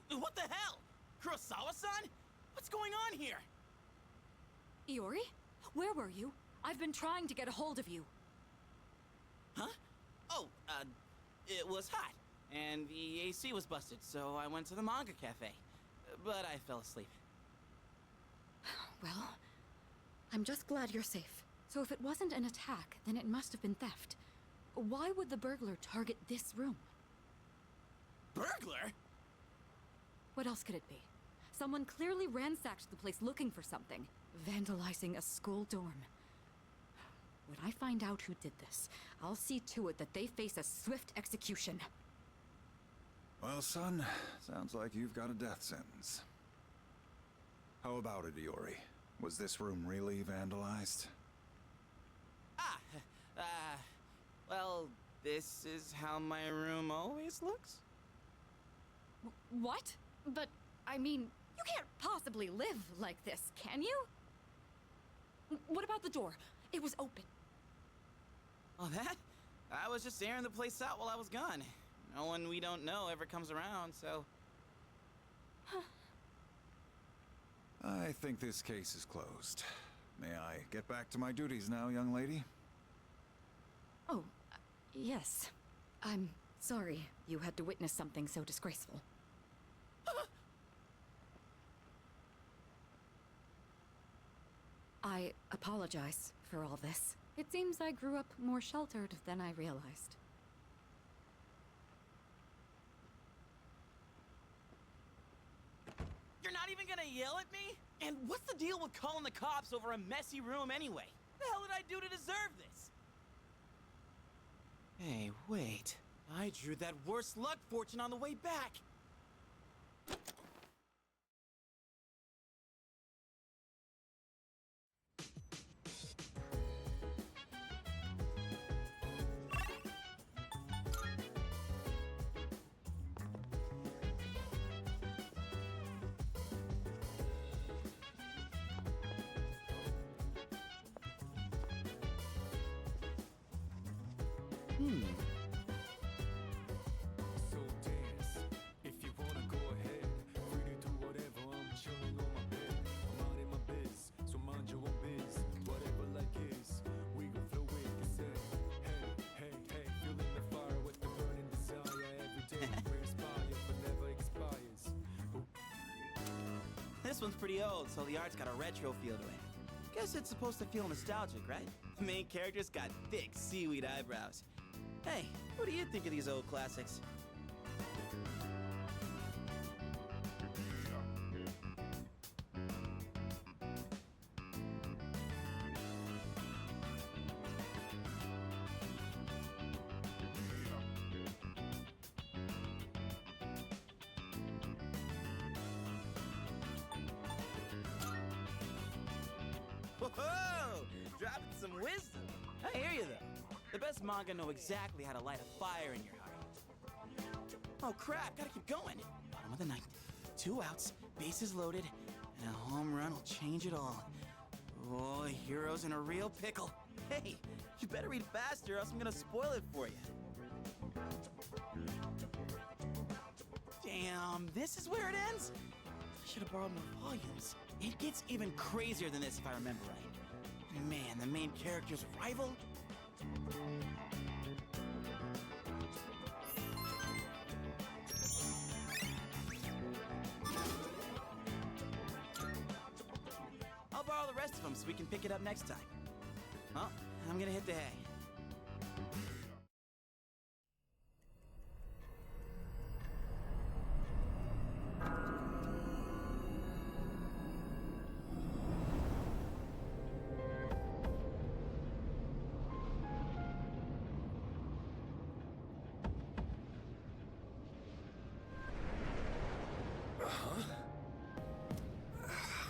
What the hell? Kurosawa-san? What's going on here? Iori? Where were you? I've been trying to get a hold of you. Huh? Oh, it was hot, and the AC was busted, so I went to the manga cafe. But I fell asleep. Well, I'm just glad you're safe. So if it wasn't an attack, then it must have been theft. Why would the burglar target this room? Burglar? What else could it be? Someone clearly ransacked the place looking for something, vandalizing a school dorm. When I find out who did this, I'll see to it that they face a swift execution. Well, son, sounds like you've got a death sentence. How about it, Iori? Was this room really vandalized? Well, this is how my room always looks? What? But, I mean, you can't possibly live like this, can you? What about the door? It was open. Oh, that? I was just airing the place out while I was gone. No one we don't know ever comes around, so... I think this case is closed. May I get back to my duties now, young lady? Oh, yes. I'm sorry you had to witness something so disgraceful. I apologize for all this. It seems I grew up more sheltered than I realized. You're not even gonna yell at me? And what's the deal with calling the cops over a messy room anyway? The hell did I do to deserve this? Hey, wait. I drew that worst luck fortune on the way back. So dance. If you wanna go ahead, free to do whatever. I'm chilling on my bed. I'm out in my biz, so mind your own biz. Whatever like is, we gon' flow with the set. Hey, hey, hey, feeling the fire with the burning desire. Every day we inspire, but never expires. This one's pretty old, so the art's got a retro feel to it. Guess it's supposed to feel nostalgic, right? The main character's got thick seaweed eyebrows. Hey, what do you think of these old classics? Whoa! Dropping some wisdom. I hear you, though. The best manga know exactly how to light a fire in your heart. Oh, crap. Gotta keep going. Bottom of the ninth. 2 outs, bases loaded, and a home run will change it all. Oh, hero's in a real pickle. Hey, you better read faster or else I'm gonna spoil it for you. Damn, this is where it ends? I should have borrowed more volumes. It gets even crazier than this if I remember right. Man, the main character's rival? I'll borrow the rest of them so we can pick it up next time. Well, I'm gonna hit the hay.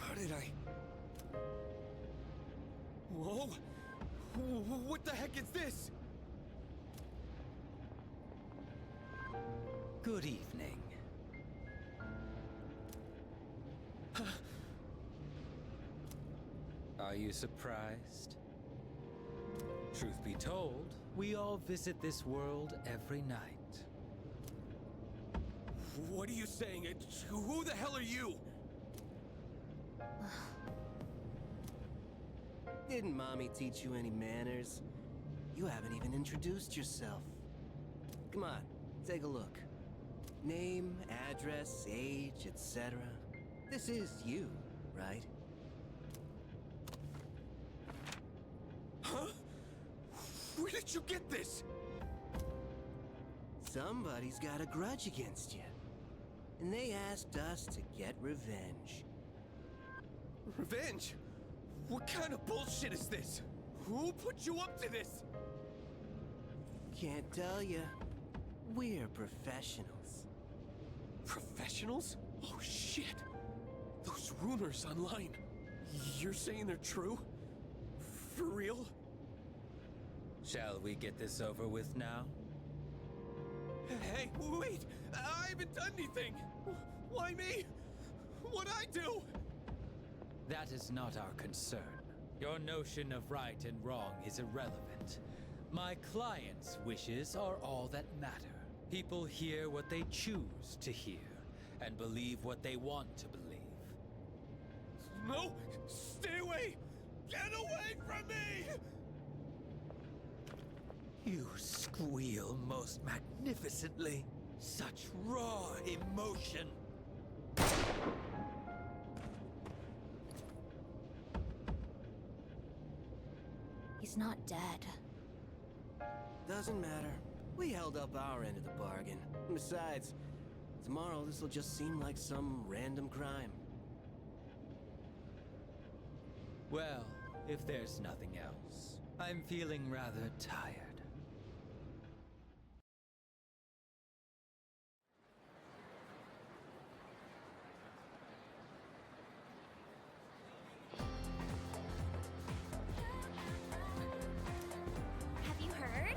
How did I... Whoa! What the heck is this? Good evening. Are you surprised? Truth be told, we all visit this world every night. What are you saying? Who the hell are you? Didn't Mommy teach you any manners? You haven't even introduced yourself. Come on, take a look. Name, address, age, etc. This is you, right? Huh? Where did you get this? Somebody's got a grudge against you. And they asked us to get revenge. Revenge? What kind of bullshit is this? Who put you up to this? Can't tell you. We're professionals. Professionals? Oh shit! Those rumors online. You're saying they're true? For real? Shall we get this over with now? Hey, wait! I haven't done anything! Why me? What'd I do? That is not our concern. Your notion of right and wrong is irrelevant. My client's wishes are all that matter. People hear what they choose to hear, and believe what they want to believe. No! Stay away! Get away from me! You squeal most magnificently. Such raw emotion. He's not dead. Doesn't matter. We held up our end of the bargain. Besides, tomorrow this'll just seem like some random crime. Well, if there's nothing else, I'm feeling rather tired. Have you heard?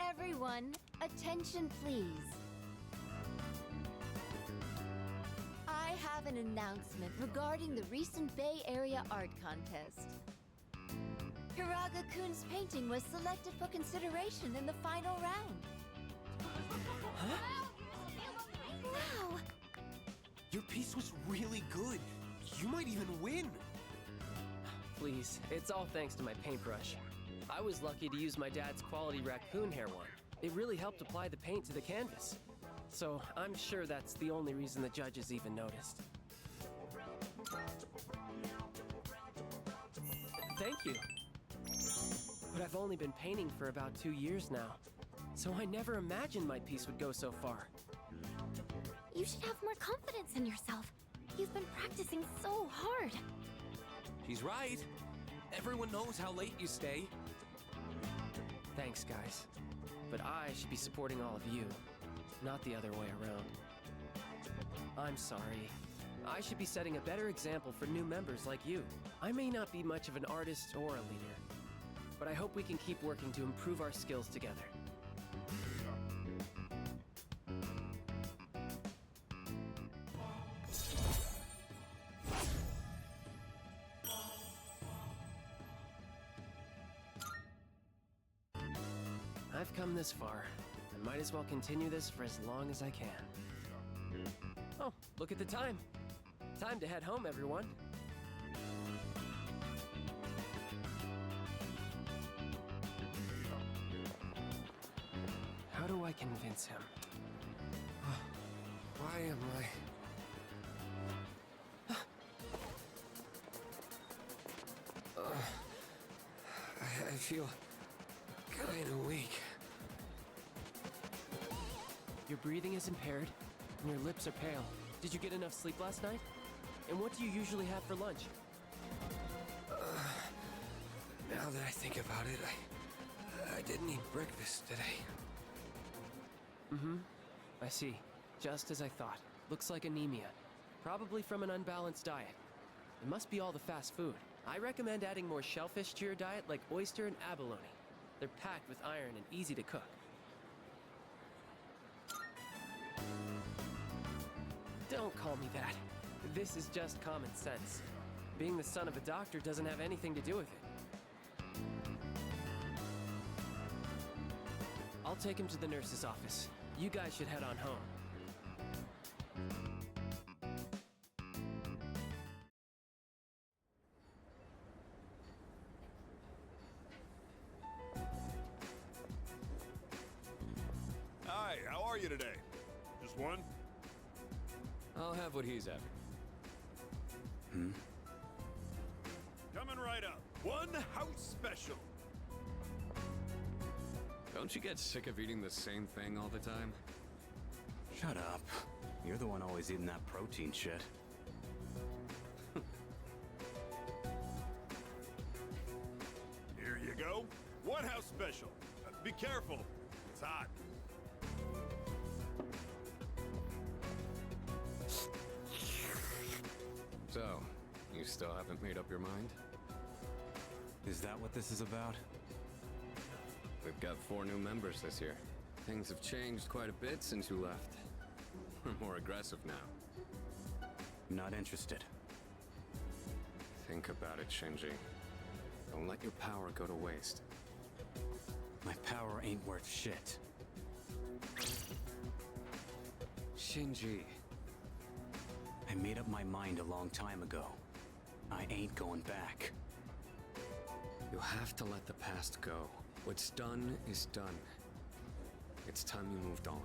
Everyone, attention please. I have an announcement regarding the recent Bay Area Art Contest. Hiraga-kun's painting was selected for consideration in the final round. Wow! Your piece was really good. You might even win. Please, it's all thanks to my paintbrush. I was lucky to use my dad's quality raccoon hair one. It really helped apply the paint to the canvas. So I'm sure that's the only reason the judges even noticed. Thank you. But I've only been painting for about 2 years now, so I never imagined my piece would go so far. You should have more confidence in yourself. You've been practicing so hard. She's right. Everyone knows how late you stay. Thanks, guys. But I should be supporting all of you, not the other way around. I'm sorry. I should be setting a better example for new members like you. I may not be much of an artist or a leader, but I hope we can keep working to improve our skills together. I've come this far. I might as well continue this for as long as I can. Oh, look at the time. Time to head home, everyone. How do I convince him? Why am I feel kind of weak. Your breathing is impaired, and your lips are pale. Did you get enough sleep last night? And what do you usually have for lunch? Now that I think about it, I didn't eat breakfast today. I see. Just as I thought. Looks like anemia. Probably from an unbalanced diet. It must be all the fast food. I recommend adding more shellfish to your diet like oyster and abalone. They're packed with iron and easy to cook. Don't call me that. This is just common sense. Being the son of a doctor doesn't have anything to do with it. I'll take him to the nurse's office. You guys should head on home. Hi, how are you today? Just one? I'll have what he's having. Coming right up. One house special. Don't you get sick of eating the same thing all the time? Shut up. You're the one always eating that protein shit. Here you go. One house special. Be careful. It's hot. So, you still haven't made up your mind? Is that what this is about? We've got 4 new members this year. Things have changed quite a bit since you left. We're more aggressive now. Not interested. Think about it, Shinji. Don't let your power go to waste. My power ain't worth shit. Shinji. I made up my mind a long time ago. I ain't going back. You have to let the past go. What's done is done. It's time you moved on.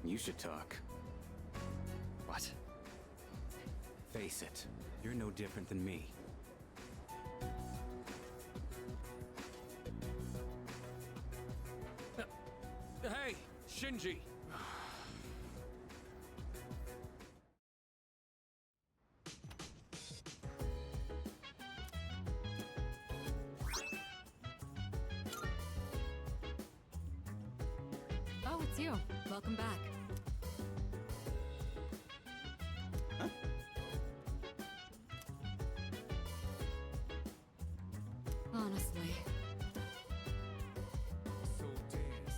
You should talk. What? Face it, you're no different than me. Hey, Shinji! Oh, it's you. Welcome back. Honestly. So dance.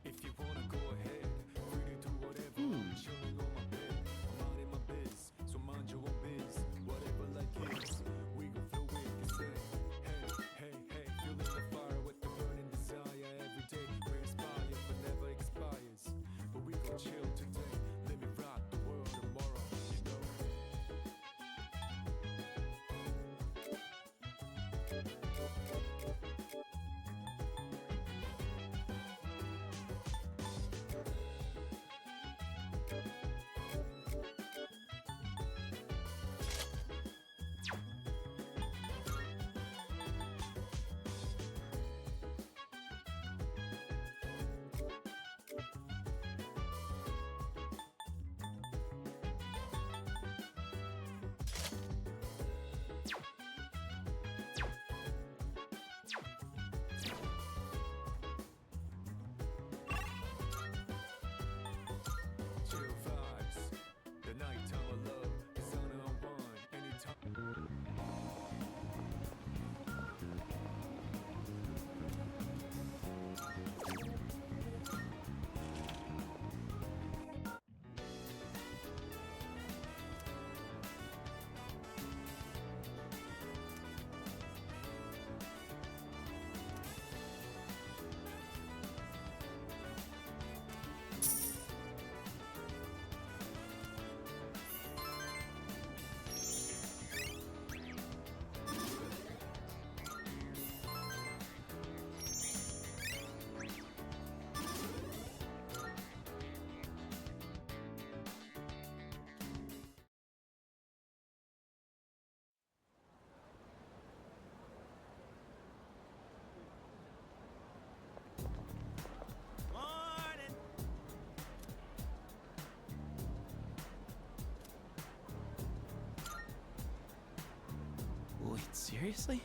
If you wanna go ahead, free to do whatever. I'm chilling on my bed. I'm out in my biz, so mind your own biz. Whatever like is, we gon' flow with the say. Hey, hey, hey, feeling the fire with the burning desire. Every day we inspire, but never expires. But we gon' chill today. Let me rock the world tomorrow, you know. Chill vibes. The nighttime of love is on and on. Anytime. Morning. Wait, seriously?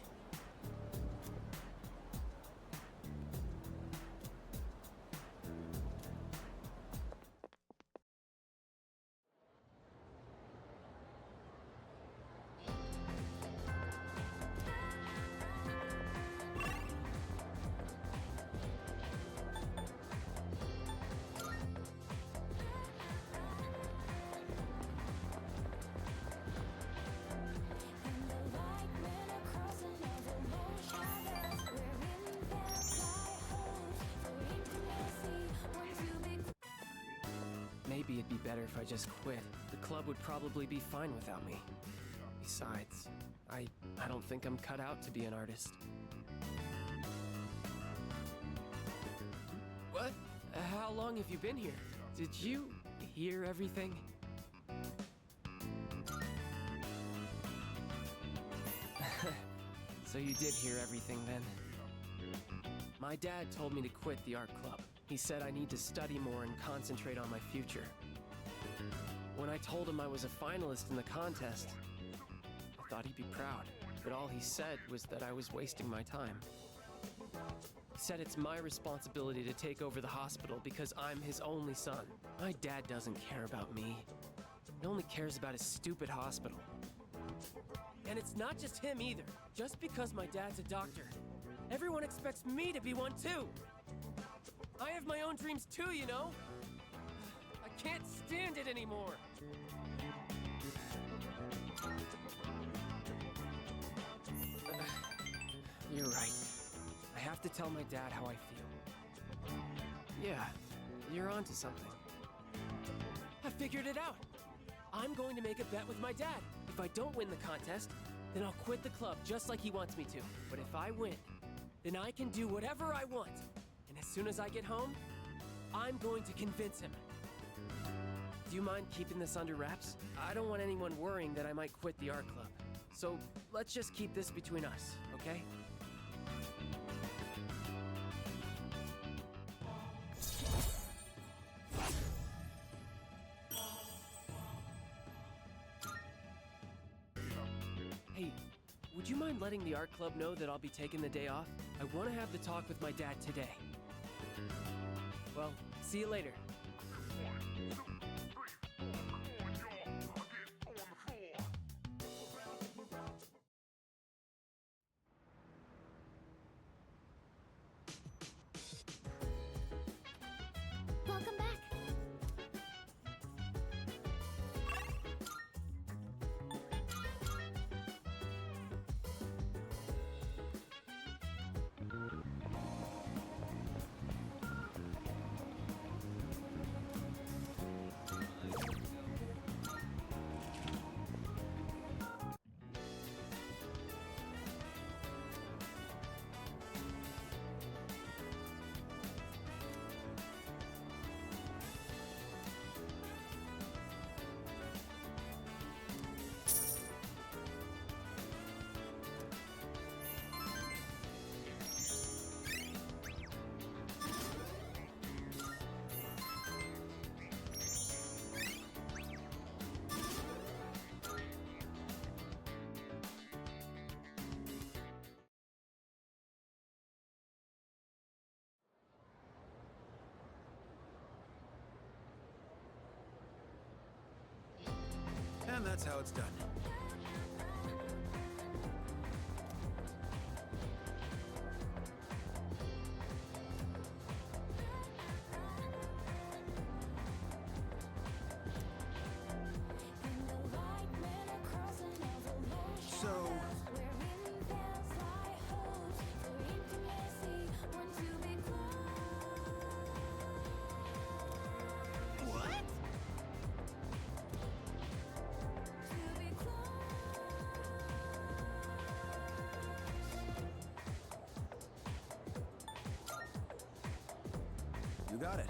maybe it'd be better if I just quit. The club would probably be fine without me. Besides, I don't think I'm cut out to be an artist. What? How long have you been here? Did you hear everything? So you did hear everything then? My dad told me to quit the art club. He said I need to study more and concentrate on my future. When I told him I was a finalist in the contest, I thought he'd be proud, but all he said was that I was wasting my time. He said it's my responsibility to take over the hospital because I'm his only son. My dad doesn't care about me. He only cares about his stupid hospital. And it's not just him either. Just because my dad's a doctor, everyone expects me to be one too. I have my own dreams too, you know? I can't stand it anymore. You're right. I have to tell my dad how I feel. Yeah, you're onto something. I figured it out. I'm going to make a bet with my dad. If I don't win the contest, then I'll quit the club just like he wants me to. But if I win, then I can do whatever I want. And as soon as I get home, I'm going to convince him. Do you mind keeping this under wraps? I don't want anyone worrying that I might quit the art club. So let's just keep this between us, okay? Hey, would you mind letting the art club know that I'll be taking the day off? I want to have the talk with my dad today. Well, see you later. Welcome back. And that's how it's done. So... What? You got it.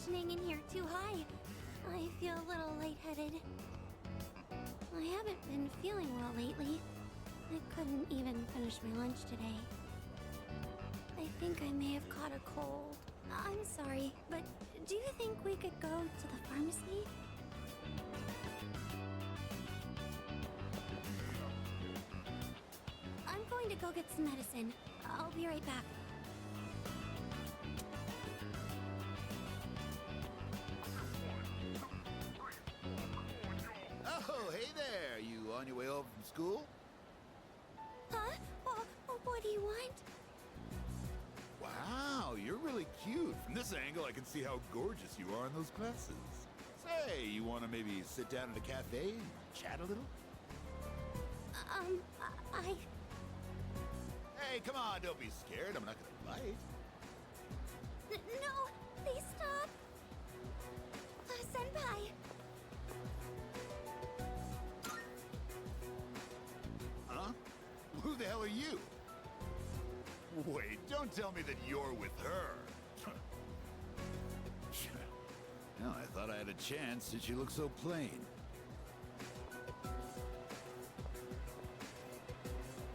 conditioning in here too high. I feel a little lightheaded. I haven't been feeling well lately. I couldn't even finish my lunch today. I think I may have caught a cold. I'm sorry, but do you think we could go to the pharmacy? I'm going to go get some medicine. I'll be right back. Oh, hey there! You on your way home from school? Huh? What do you want? Wow, you're really cute. From this angle, I can see how gorgeous you are in those glasses. Say, you want to maybe sit down at a cafe and chat a little? Hey, come on, don't be scared. I'm not gonna bite. No, please stop. Senpai. Huh? Who the hell are you? Wait, don't tell me that you're with her. Well, I thought I had a chance since you look so plain.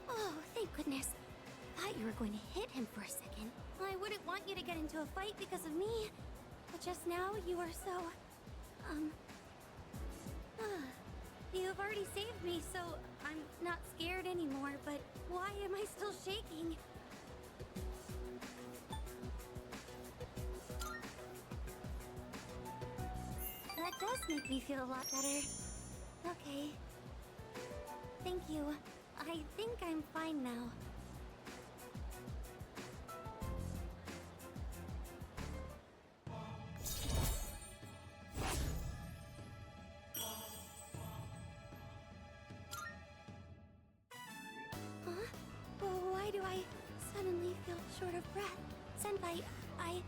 Oh, thank goodness. Thought you were going to hit him for a second. I wouldn't want you to get into a fight because of me. But just now, you are so... You've already saved me, so I'm not scared anymore, but why am I still shaking? That does make me feel a lot better. Okay. Thank you. I think I'm fine now. Why do I suddenly feel short of breath? Senpai, I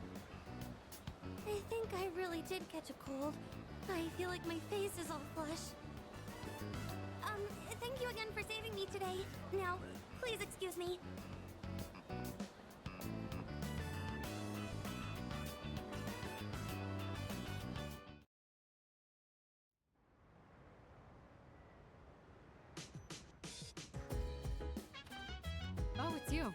think I really did catch a cold. I feel like my face is all flush. Thank you again for saving me today. Now, please excuse me. Oh, it's you.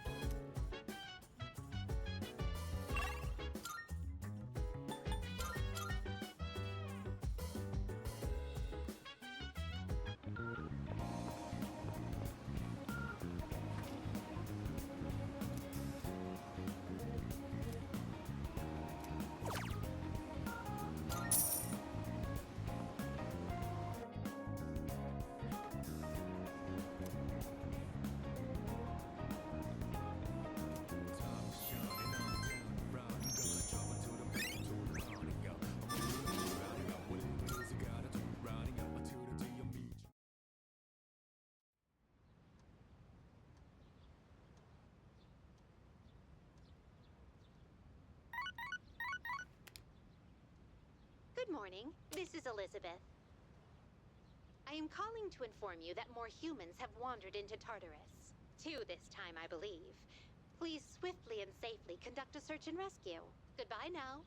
Good morning. This is Elizabeth. I am calling to inform you that more humans have wandered into Tartarus. 2 this time, I believe. Please swiftly and safely conduct a search and rescue. Goodbye now.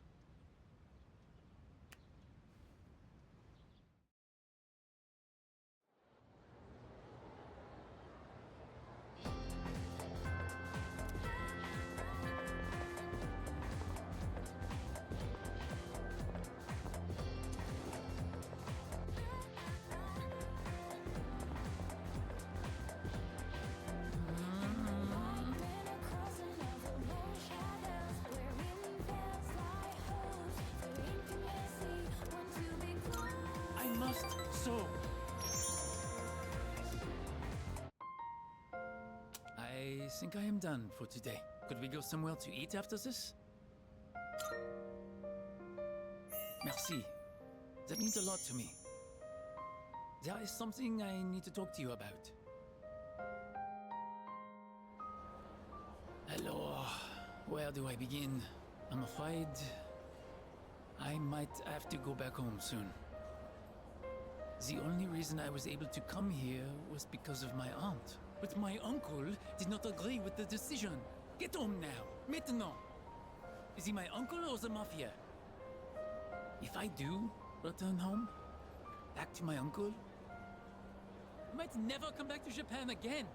I think I am done for today. Could we go somewhere to eat after this? Merci. That means a lot to me. There is something I need to talk to you about. Hello. Where do I begin? I'm afraid I might have to go back home soon. The only reason I was able to come here was because of my aunt. But my uncle did not agree with the decision. Get home now, maintenant. Is he my uncle or the mafia? If I do return home, back to my uncle, I might never come back to Japan again.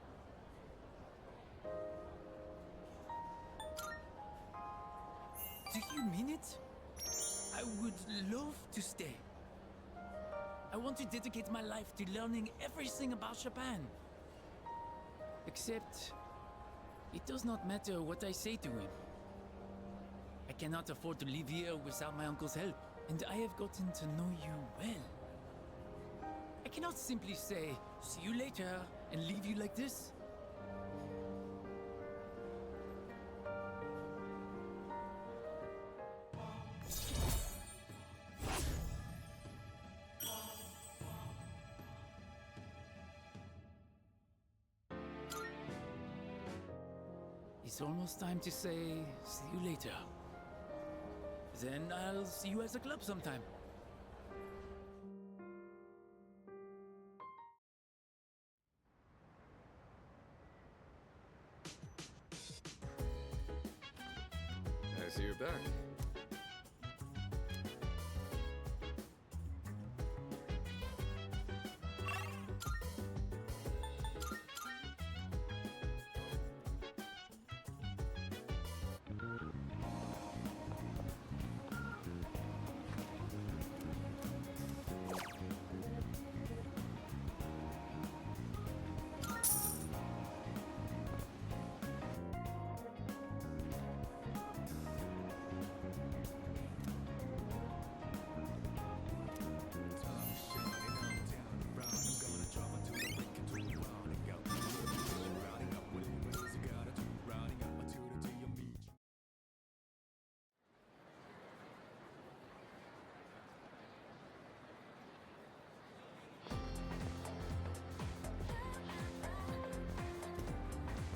Do you mean it? I would love to stay. I want to dedicate my life to learning everything about Japan. Except, it does not matter what I say to him. I cannot afford to live here without my uncle's help, and I have gotten to know you well. I cannot simply say, see you later, and leave you like this. It's almost time to say, see you later. Then I'll see you at the club sometime. I see you're back.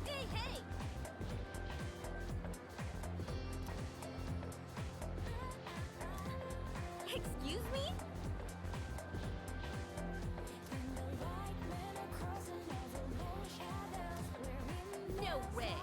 Hey, hey! Excuse me? No way!